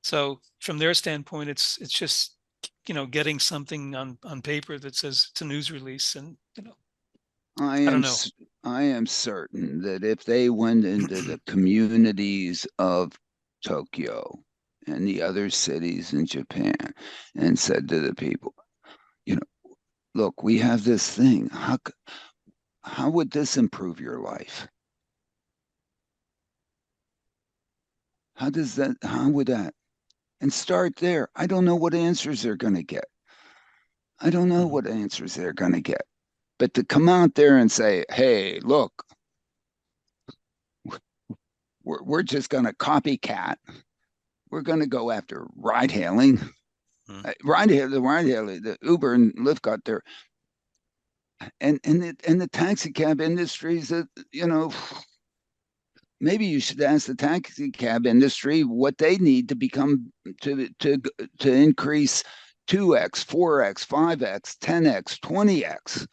So from their standpoint, it's just, you know, getting something on paper that says it's a news release, and, you know, I don't know. I am certain that if they went into the communities of Tokyo and the other cities in Japan and said to the people, you know, look, we have this thing. How would this improve your life? How would that? And start there. I don't know what answers they're going to get. I don't know what answers they're going to get. But to come out there and say, hey, look, we're just going to copycat. We're going to go after ride hailing. The Uber and Lyft got there. And the taxi cab industries that, you know, maybe you should ask the taxi cab industry what they need to become to increase 2x, 4x, 5x, 10x, 20x.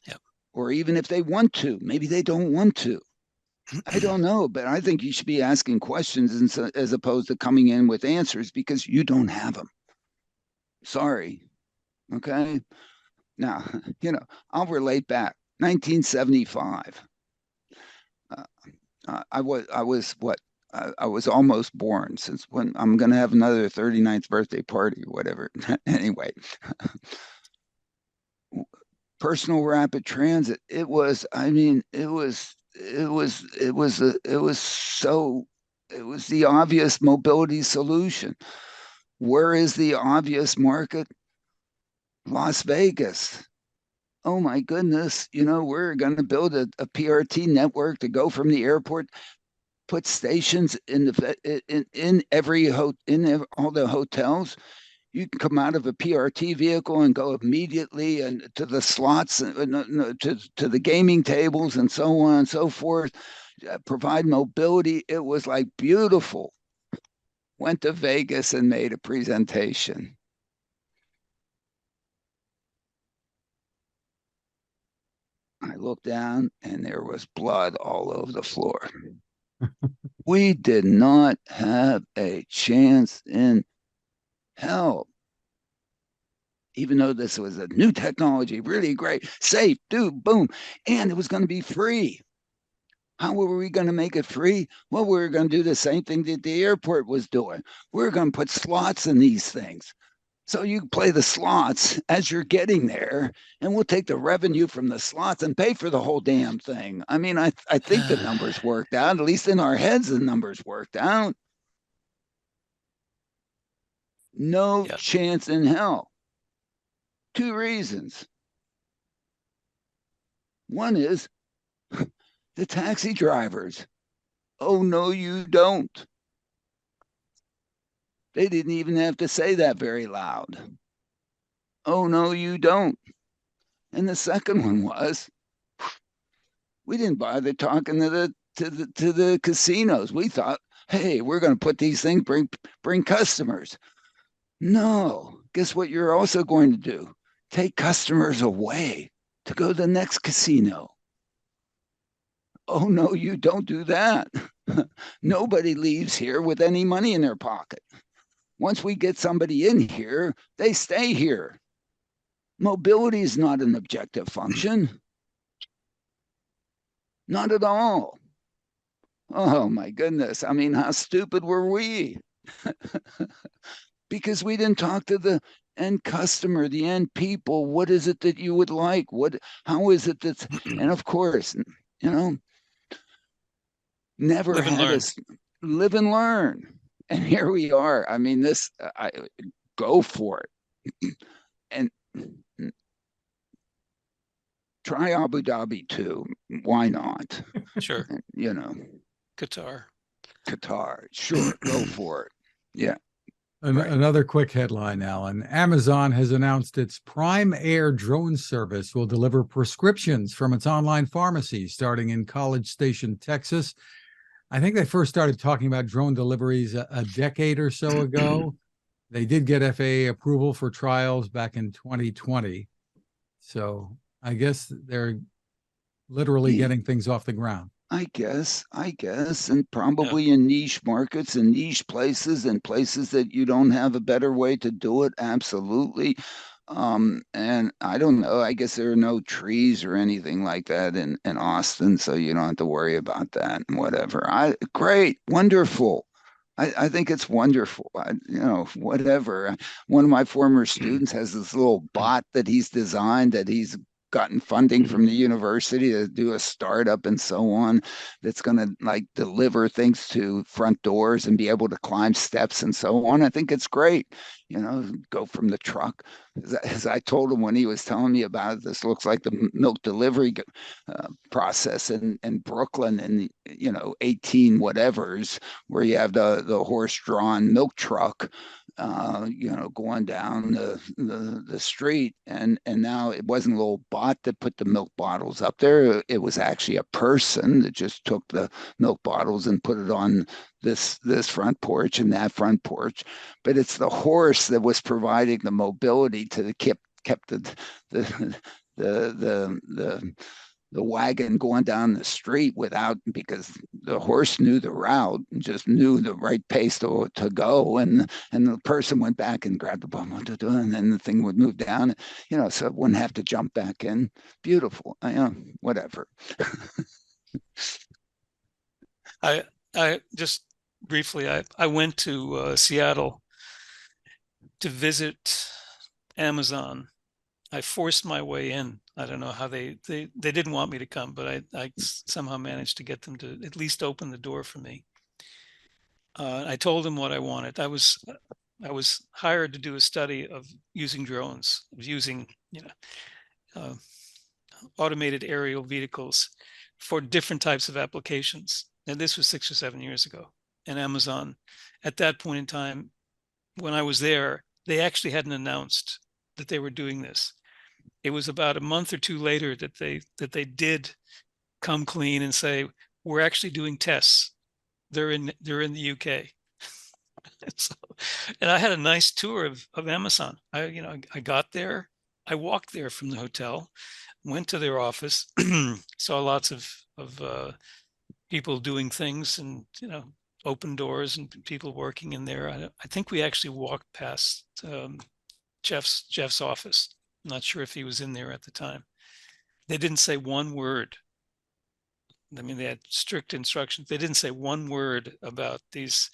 Yep. Or even if they want to, maybe they don't want to. I don't know, but I think you should be asking questions as opposed to coming in with answers because you don't have them. Sorry. Okay. Now, you know, I'll relate back. 1975. I was almost born, since when I'm going to have another 39th birthday party, whatever. Anyway, personal rapid transit. It was the obvious mobility solution. Where is the obvious market? Las Vegas. Oh my goodness, you know, we're going to build a PRT network to go from the airport, put stations in all the hotels. You can come out of a PRT vehicle and go immediately and to the slots, to the gaming tables, and so on and so forth. Provide mobility. It was like beautiful. Went to Vegas and made a presentation. I looked down and there was blood all over the floor. We did not have a chance in hell. Even though this was a new technology, really great, safe, boom, and it was going to be free. How were we going to make it free? Well, we were going to do the same thing that the airport was doing. We were going to put slots in these things. So you play the slots as you're getting there, and we'll take the revenue from the slots and pay for the whole damn thing. I mean, I think the numbers worked out. At least in our heads, the numbers worked out. No chance in hell. 2 reasons. One is the taxi drivers. Oh, no, you don't. They didn't even have to say that very loud. Oh, no, you don't. And the second one was, we didn't bother talking to the casinos. We thought, hey, we're going to put these things, bring customers. No, guess what you're also going to do? Take customers away to go to the next casino. Oh, no, you don't do that. Nobody leaves here with any money in their pocket. Once we get somebody in here, they stay here. Mobility is not an objective function. Not at all. Oh my goodness. I mean, how stupid were we? Because we didn't talk to the end customer, the end people. What is it that you would like? How is it that's, and of course, you know, never had us live and learn. And here we are. I mean, I go for it. And try Abu Dhabi too. Why not? Sure. You know, Qatar. Sure. Go for it. Yeah. Another quick headline, Alan. Amazon has announced its Prime Air drone service will deliver prescriptions from its online pharmacy starting in College Station, Texas. I think they first started talking about drone deliveries a decade or so ago. they did get FAA approval for trials back in 2020. So I guess they're literally Yeah, getting things off the ground. I guess, and Yeah. probably in niche markets and niche places and places that you don't have a better way to do it. Absolutely. And I don't know, I guess there are no trees or anything like that in Austin, so you don't have to worry about that and whatever. Great, wonderful. I think it's wonderful. Whatever. One of my former students has this little bot that he's designed that he's gotten funding from the university to do a startup and so on that's going to like deliver things to front doors and be able to climb steps and so on. I think it's great, go from the truck. As I told him when he was telling me about it, this looks like the milk delivery process in Brooklyn in 18 whatevers, where you have the horse-drawn milk truck, going down the street, and now it wasn't a little bot that put the milk bottles up there. It was actually a person that just took the milk bottles and put it on this front porch and that front porch. But it's the horse that was providing the mobility to the kept the the the wagon going down the street without, because the horse knew the route and just knew the right pace to go, and the person went back and grabbed the bum, and then the thing would move down, so it wouldn't have to jump back in. Beautiful. Whatever. I just briefly, I went to Seattle to visit Amazon. I forced my way in. I don't know how they didn't want me to come, but I somehow managed to get them to at least open the door for me. I told them what I wanted. I was hired to do a study of using drones, of using uh, automated aerial vehicles for different types of applications. And this was 6 or 7 years ago. And Amazon, at that point in time, when I was there, they actually hadn't announced that they were doing this. It was about a month or two later that they did come clean and say, we're actually doing tests. They're in the UK. So, and I had a nice tour of Amazon. I got there, I walked there from the hotel, went to their office, saw lots of people doing things, and open doors and people working in there. I think we actually walked past Jeff's office. I'm not sure if he was in there at the time. They didn't say one word. I mean, they had strict instructions. They didn't say one word about these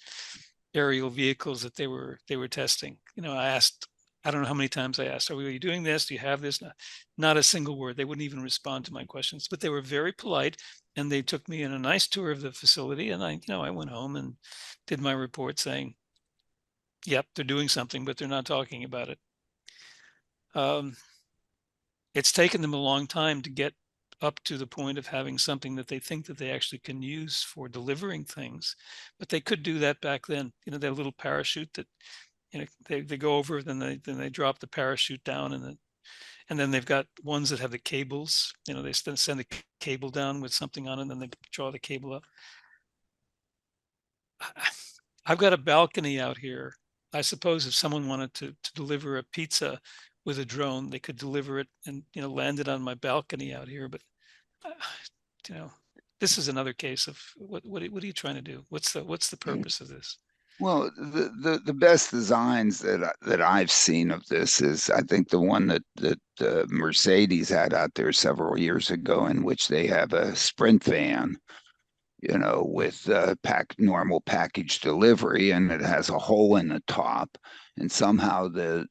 aerial vehicles that they were testing. I asked, I don't know how many times I asked, are you doing this? Do you have this? Not a single word. They wouldn't even respond to my questions, but they were very polite, and they took me in a nice tour of the facility. And I went home and did my report saying, yep, they're doing something, but they're not talking about it. It's taken them a long time to get up to the point of having something that they think that they actually can use for delivering things, but they could do that back then. That little parachute that they go over, then they drop the parachute down, and then they've got ones that have the cables. They send a cable down with something on it, and then they draw the cable up. I've got a balcony out here. I suppose if someone wanted to deliver a pizza with a drone, they could deliver it and land it on my balcony out here. But this is another case of what are you trying to do? What's the purpose of this? Well, the best designs that I've seen of this is, I think, the one that Mercedes had out there several years ago, in which they have a sprint van, with normal package delivery, and it has a hole in the top, and somehow the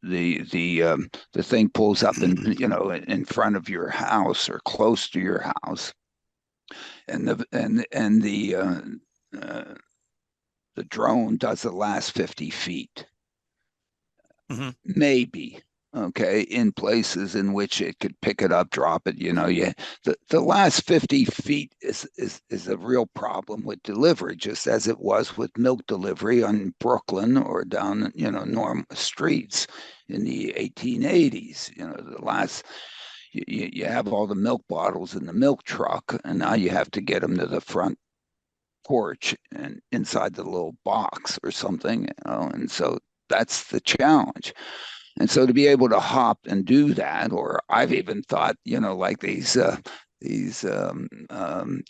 thing pulls up in front of your house or close to your house, and the drone does the last 50 feet, maybe. Okay, in places in which it could pick it up, drop it, the last 50 feet is a real problem with delivery, just as it was with milk delivery on Brooklyn or down, normal streets in the 1880s. You have all the milk bottles in the milk truck, and now you have to get them to the front porch and inside the little box or something, and so that's the challenge. And so to be able to hop and do that, or I've even thought, like these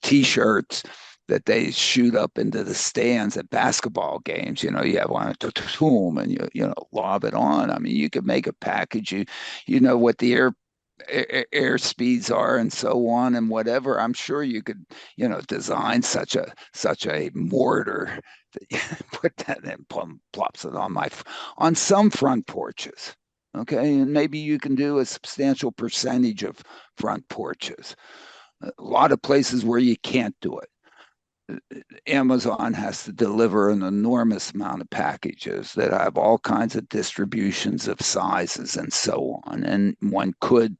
T-shirts that they shoot up into the stands at basketball games. You have one and lob it on. I mean, you could make a package. You know what the air speeds are and so on and whatever. I'm sure you could design such a mortar that you put that in, plops it on some front porches. Okay, and maybe you can do a substantial percentage of front porches. A lot of places where you can't do it. Amazon has to deliver an enormous amount of packages that have all kinds of distributions of sizes and so on. And one could,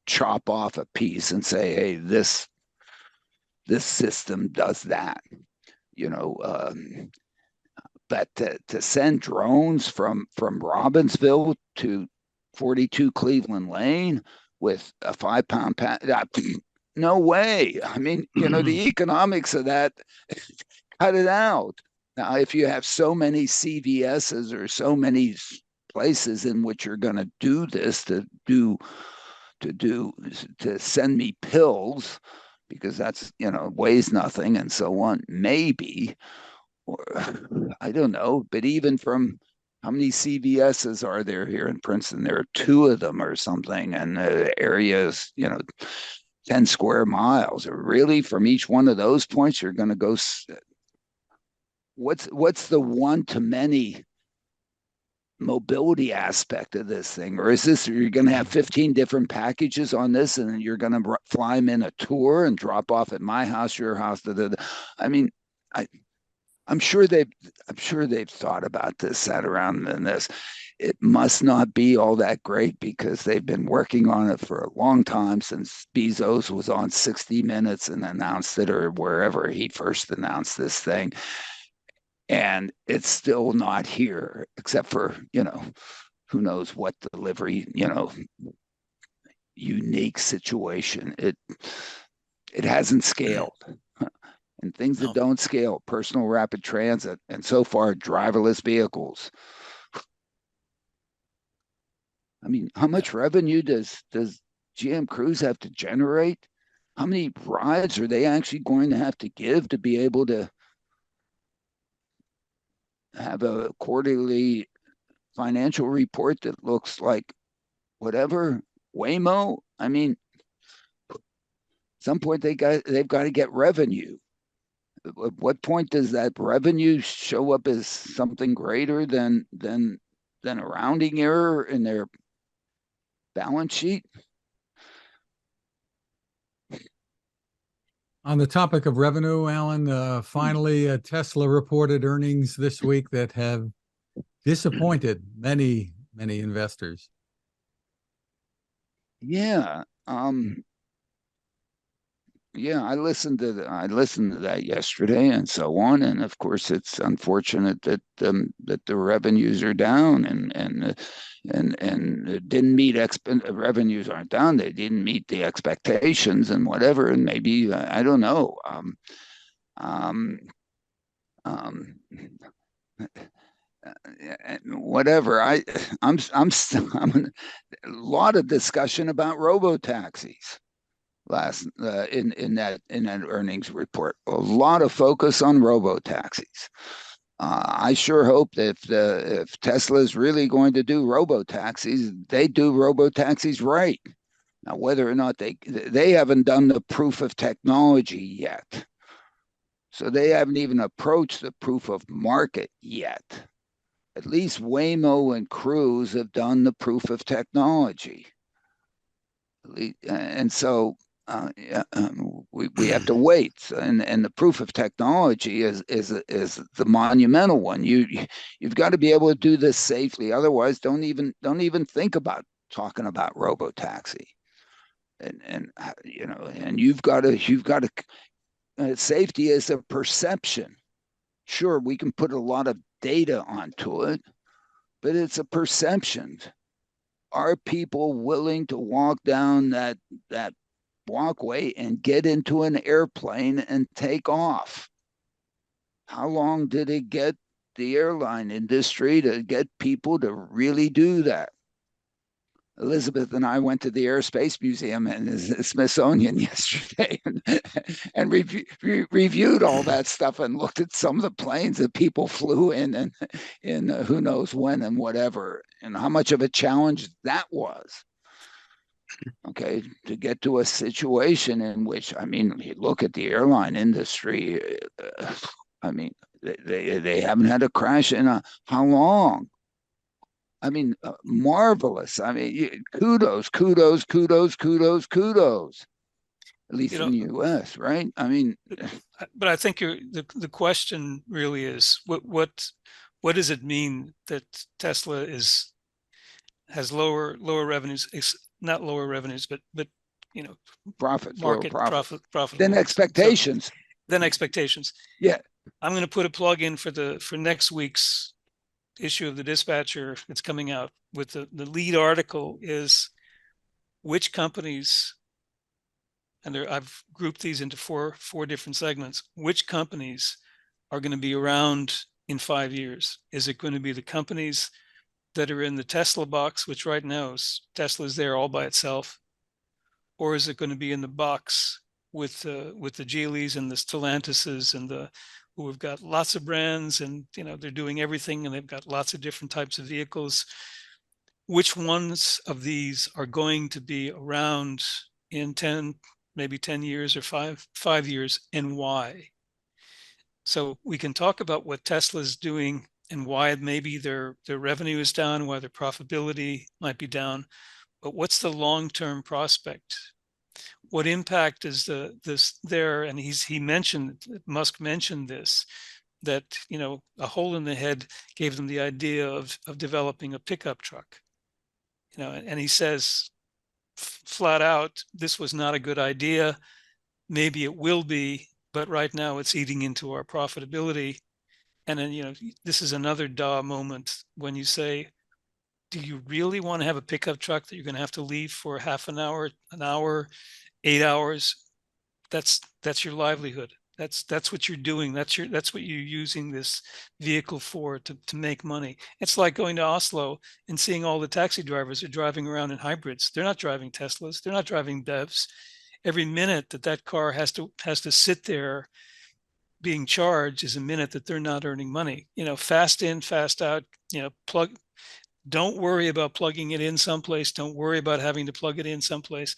chop off a piece and say, hey, this system does that. You know, but to send drones from Robbinsville to 42 Cleveland Lane with a 5-pound no way. I mean, the economics of that, cut it out. Now, if you have so many CVSs or so many places in which you're going to do this to send me pills because that's weighs nothing and so on, maybe, or I don't know, but even from how many CVSs are there here in Princeton? There are 2 of them or something, and the area is 10 square miles. Or really, from each one of those points, you're going to go. What's the one to many mobility aspect of this thing? Or is this you're going to have 15 different packages on this, and then you're going to fly them in a tour and drop off at my house, your house? I mean, I'm sure they've thought about this, sat around in this. It must not be all that great because they've been working on it for a long time, since Bezos was on 60 Minutes and announced it, or wherever he first announced this thing. And it's still not here, except for, who knows what delivery, unique situation. It hasn't scaled. And things that don't scale, personal rapid transit, and so far driverless vehicles. I mean, how much revenue does GM Cruise have to generate? How many rides are they actually going to have to give to be able to have a quarterly financial report that looks like whatever Waymo? I mean, at some point they've got to get revenue. At what point does that revenue show up as something greater than a rounding error in their balance sheet? On the topic of revenue, Alan, finally, Tesla reported earnings this week that have disappointed many, many investors. Yeah. Yeah, I listened to that yesterday and so on, and of course it's unfortunate that the revenues are down, and it didn't meet revenues aren't down. They didn't meet the expectations and whatever, and maybe I don't know. Um, um, Whatever. I'm a lot of discussion about robotaxis last in that earnings report. A lot of focus on robotaxis. I sure hope that if Tesla is really going to do robotaxis, they do robotaxis right. Now, whether or not they haven't done the proof of technology yet, so they haven't even approached the proof of market yet. At least Waymo and Cruise have done the proof of technology, and so yeah, we have to wait. And the proof of technology is the monumental one. You've got to be able to do this safely. Otherwise, don't even think about talking about robotaxi. And you've got to safety is a perception. Sure, we can put a lot of data onto it, but it's a perception. Are people willing to walk down that walkway and get into an airplane and take off? How long did it get the airline industry to get people to really do that. Elizabeth and I went to the Aerospace Museum and the Smithsonian yesterday and reviewed all that stuff and looked at some of the planes that people flew in and in who knows when and whatever, and how much of a challenge that was. Okay, to get to a situation in which, I mean, you look at the airline industry, I mean, they haven't had a crash in how long? I mean, marvelous. I mean, kudos, kudos, kudos, kudos, kudos. At least You in know, the U.S., right? I mean, but I think the question really is what does it mean that Tesla has lower revenues, not lower revenues, but you know, profits, lower market profits than profitable. expectations. Then expectations. Yeah, I'm going to put a plug in for next week's issue of the Dispatcher that's coming out with the lead article is which companies, and I've grouped these into four different segments, which companies are going to be around in 5 years. Is it going to be the companies that are in the Tesla box, which right now Tesla's there all by itself, or is it going to be in the box with the Geelys and the Stellantises and the who have got lots of brands, and they're doing everything and they've got lots of different types of vehicles? Which ones of these are going to be around in 10, maybe 10 years or five years, and why? So we can talk about what Tesla's doing and why maybe their revenue is down, why their profitability might be down, but what's the long-term prospect? What impact is this there? And Musk mentioned this, that a hole in the head gave them the idea of developing a pickup truck. And he says flat out, this was not a good idea. Maybe it will be, but right now it's eating into our profitability. And then, this is another DAW moment when you say, do you really want to have a pickup truck that you're going to have to leave for half an hour, 8 hours? That's your livelihood. That's what you're doing. That's what you're using this vehicle for, to make money. It's like going to Oslo and seeing all the taxi drivers are driving around in hybrids. They're not driving Teslas. They're not driving BEVs. Every minute that car has to sit there being charged is a minute that they're not earning money. Fast in, fast out. Don't worry about plugging it in someplace. Don't worry about having to plug it in someplace.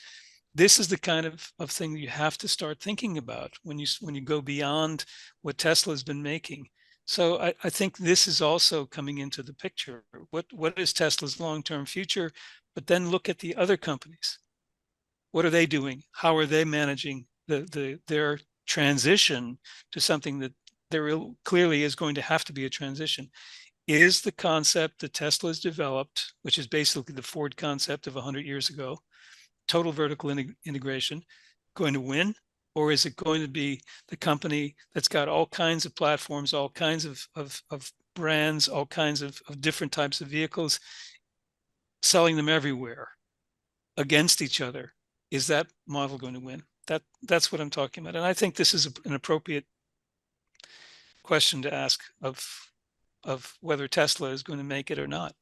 This is the kind of thing you have to start thinking about when you go beyond what Tesla's been making. So I think this is also coming into the picture. What is Tesla's long-term future? But then look at the other companies. What are they doing? How are they managing their transition to something that there clearly is going to have to be a transition? Is the concept that Tesla has developed, which is basically the Ford concept of 100 years ago, total vertical integration, going to win? Or is it going to be the company that's got all kinds of platforms, all kinds of brands, all kinds of different types of vehicles, selling them everywhere against each other? Is that model going to win? That's what I'm talking about. And I think this is an appropriate question to ask of whether Tesla is going to make it or not.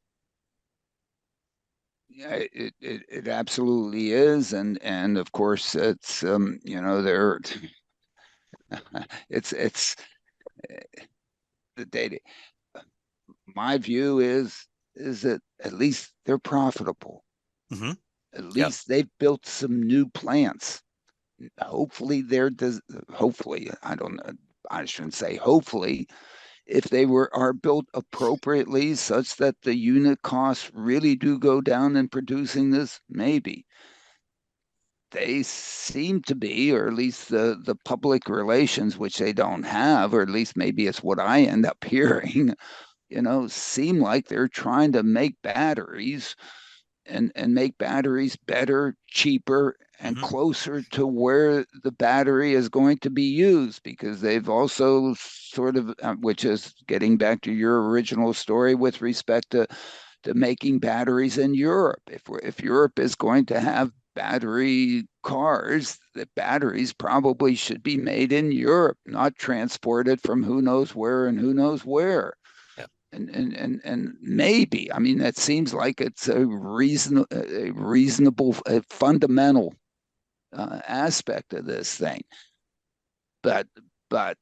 Yeah, it absolutely is, and of course it's there. It's the data. My view is that at least they're profitable. Mm-hmm. At Yeah. least they've built some new plants. Hopefully hopefully, I don't know, I shouldn't say hopefully, if they are built appropriately such that the unit costs really do go down in producing this, maybe. They seem to be, or at least the public relations, which they don't have, or at least maybe it's what I end up hearing, seem like they're trying to make batteries and make batteries better, cheaper, and Mm-hmm. closer to where the battery is going to be used, because they've also sort of, which is getting back to your original story with respect to making batteries in Europe. If Europe is going to have battery cars, the batteries probably should be made in Europe, not transported from who knows where and who knows where. and maybe, I mean, that seems like it's a reasonable, a fundamental aspect of this thing. But but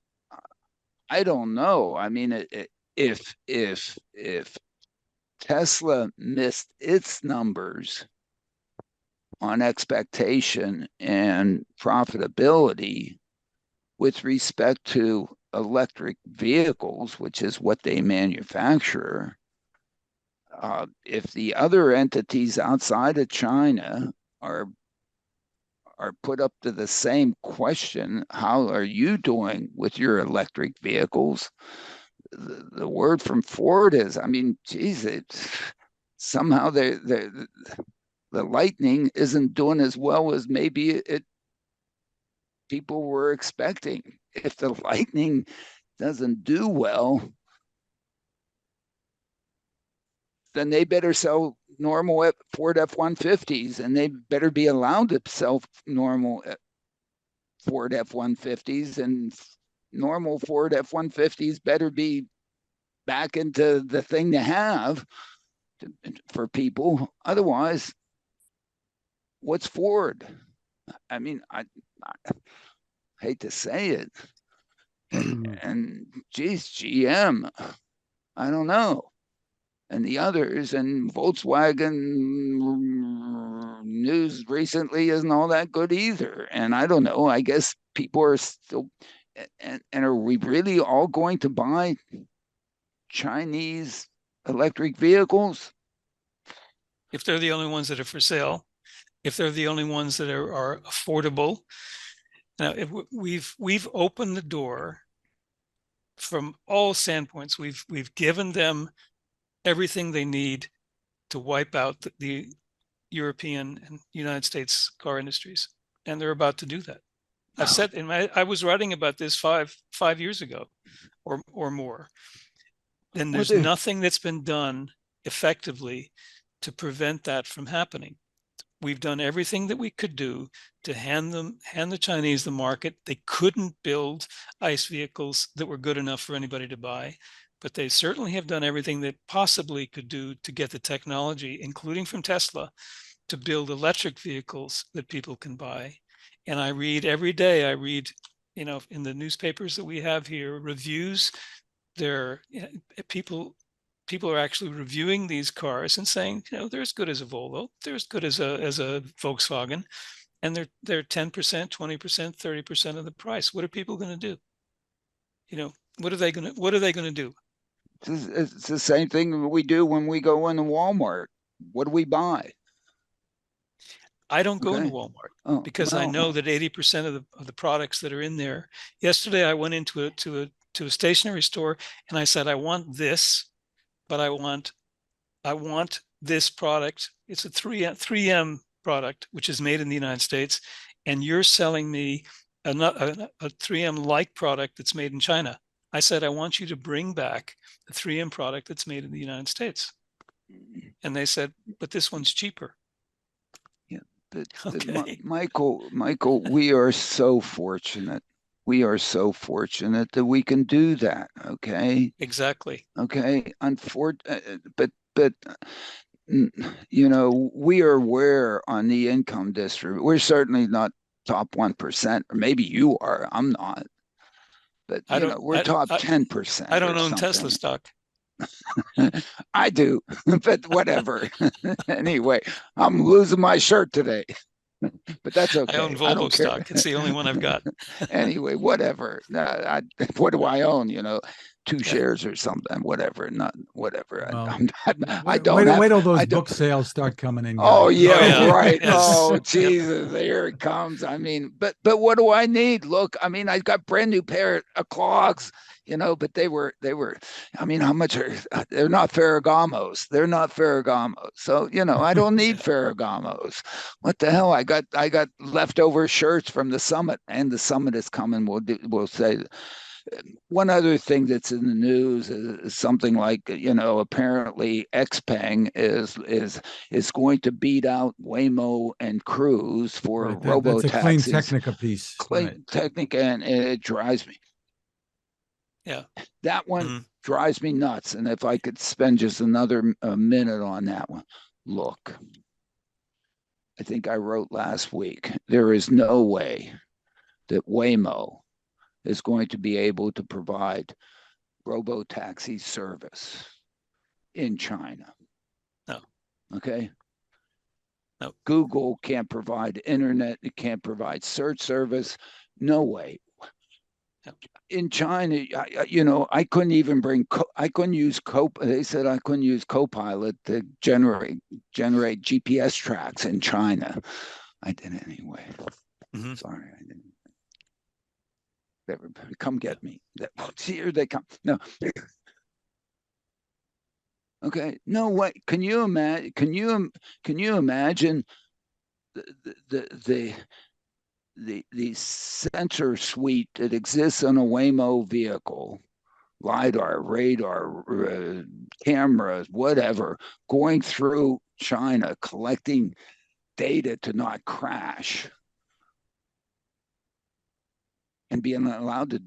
I don't know. I mean, if Tesla missed its numbers on expectation and profitability with respect to electric vehicles, which is what they manufacture, if the other entities outside of China are put up to the same question, how are you doing with your electric vehicles? The word from Ford is, I mean, geez, somehow the Lightning isn't doing as well as maybe people were expecting. If the Lightning doesn't do well, then they better sell normal Ford F-150s, and they better be allowed to sell normal Ford F-150s, and normal Ford F-150s better be back into the thing to have for people. Otherwise, what's Ford? I mean, I hate to say it, and geez, GM, I don't know. And the others, and Volkswagen news recently isn't all that good either. And I don't know, I guess people are still, and are we really all going to buy Chinese electric vehicles? If they're the only ones that are for sale, if they're the only ones that are affordable. Now, if we've opened the door from all standpoints. We've given them everything they need to wipe out the European and United States car industries, and they're about to do that. I've said I was writing about this five years ago, or more. And there's nothing that's been done effectively to prevent that from happening. We've done everything that we could do to hand the Chinese the market. They couldn't build ICE vehicles that were good enough for anybody to buy, but they certainly have done everything they possibly could do to get the technology, including from Tesla, to build electric vehicles that people can buy. And I read every day, in the newspapers that we have here, reviews. People are actually reviewing these cars and saying, they're as good as a Volvo, they're as good as a Volkswagen, and they're 10%, 20%, 30% of the price. What are people going to do? What are they going to do? It's the same thing we do when we go into Walmart. What do we buy? I don't go into Walmart because I know that 80% of the products that are in there. Yesterday, I went into a stationery store and I said, I want this, but I want this product. It's a 3M product, which is made in the United States, and you're selling me a 3M like product that's made in China. I said, I want you to bring back the 3M product that's made in the United States. And they said, but this one's cheaper. Yeah, Michael, we are so fortunate. We are so fortunate that we can do that. Okay. Exactly. Okay. But we are where on the income distribution. We're certainly not top 1%, or maybe you are. I'm not. But we're top 10%. I don't own Tesla stock. I do, but whatever. Anyway, I'm losing my shirt today. But that's okay. I own Volvo stock. It's the only one I've got. Anyway, whatever. What do I own? 2 shares or something. Whatever. Not whatever. I don't. Wait till those book sales start coming in. Oh yeah, right. Yes. Oh Jesus, here it comes. I mean, but what do I need? Look, I mean, I got brand new pair of clogs. But they were. I mean, how much are? They're not Ferragamos. They're not Ferragamos. So I don't need Ferragamos. What the hell? I got leftover shirts from the summit, and the summit is coming. We'll say. One other thing that's in the news is something like, apparently Xpeng is going to beat out Waymo and Cruise for robotaxis. That's a Clean Technica piece. Clean Technica, and it drives me. Yeah. That one drives me nuts. And if I could spend just another minute on that one. Look, I think I wrote last week, there is no way that Waymo is going to be able to provide robotaxi service in China. No. Okay. No. Google can't provide internet. It can't provide search service. No way. No. In China, I couldn't even I couldn't use They said I couldn't use Copilot to generate GPS tracks in China. I did it anyway. Mm-hmm. Sorry, I didn't. Everybody, come get me. Here they come. No. Okay. No way. Can you imagine? Can you imagine the sensor suite that exists on a Waymo vehicle, LiDAR, radar, cameras, whatever, going through China, collecting data to not crash, and being allowed to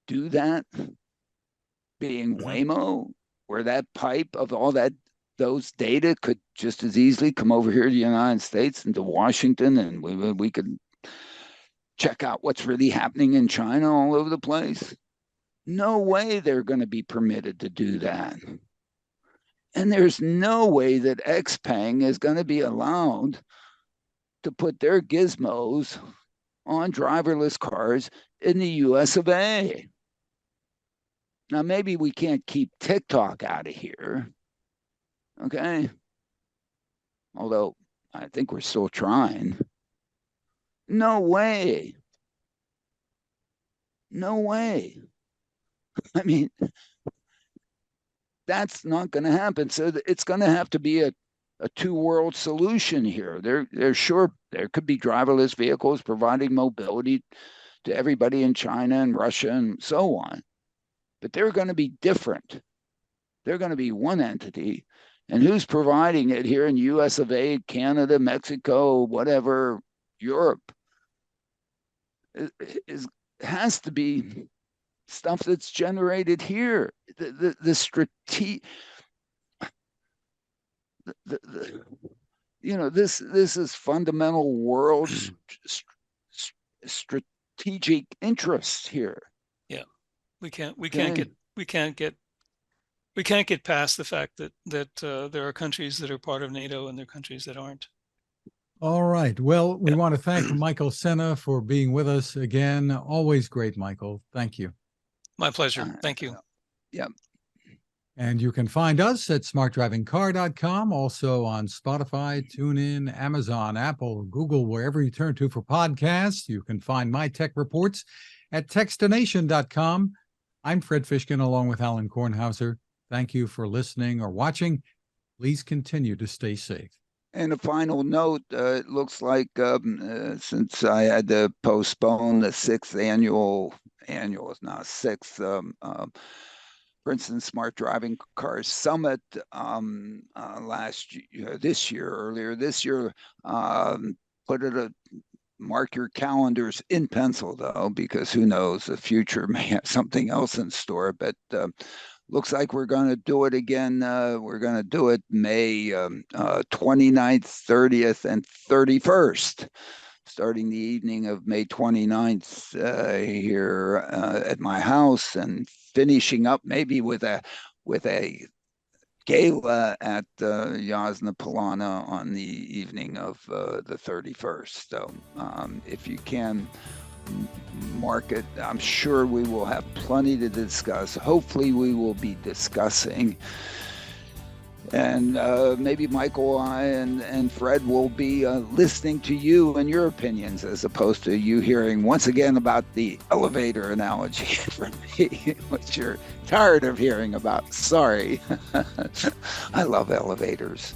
do that, being Waymo, where that pipe of all those data could just as easily come over here to the United States and to Washington, and we could check out what's really happening in China all over the place. No way they're going to be permitted to do that. And there's no way that Xpeng is going to be allowed to put their gizmos on driverless cars in the US of A. Now, maybe we can't keep TikTok out of here, okay? Although I think we're still trying. No way. No way. I mean, that's not going to happen. So it's going to have to be a two-world solution here. There could be driverless vehicles providing mobility to everybody in China and Russia and so on. But they're going to be different. They're going to be one entity. And who's providing it here in US of A, Canada, Mexico, whatever, Europe? It has to be stuff that's generated here. The strategic, this is fundamental world strategic interests here. Yeah, we can't get past the fact that there are countries that are part of NATO and there are countries that aren't. All right. Well, we want to thank Michael Senna for being with us again. Always great, Michael. Thank you. My pleasure. Thank you. Yeah. And you can find us at smartdrivingcar.com, also on Spotify, TuneIn, Amazon, Apple, Google, wherever you turn to for podcasts. You can find my tech reports at techstination.com. I'm Fred Fishkin, along with Alan Kornhauser. Thank you for listening or watching. Please continue to stay safe. And a final note, it looks like since I had to postpone the sixth annual is now sixth, for instance, Smart Driving Cars Summit earlier this year, mark your calendars in pencil though, because who knows, the future may have something else in store, but looks like we're going to do it again. We're going to do it May 29th, 30th, and 31st, starting the evening of May 29th here at my house, and finishing up maybe with a gala at Jasna Polana on the evening of the 31st. So if you can mark it, I'm sure we will have plenty to discuss. Hopefully we will be discussing, and maybe Michael, I and Fred will be listening to you and your opinions, as opposed to you hearing once again about the elevator analogy from me, which you're tired of hearing about. Sorry. I love elevators.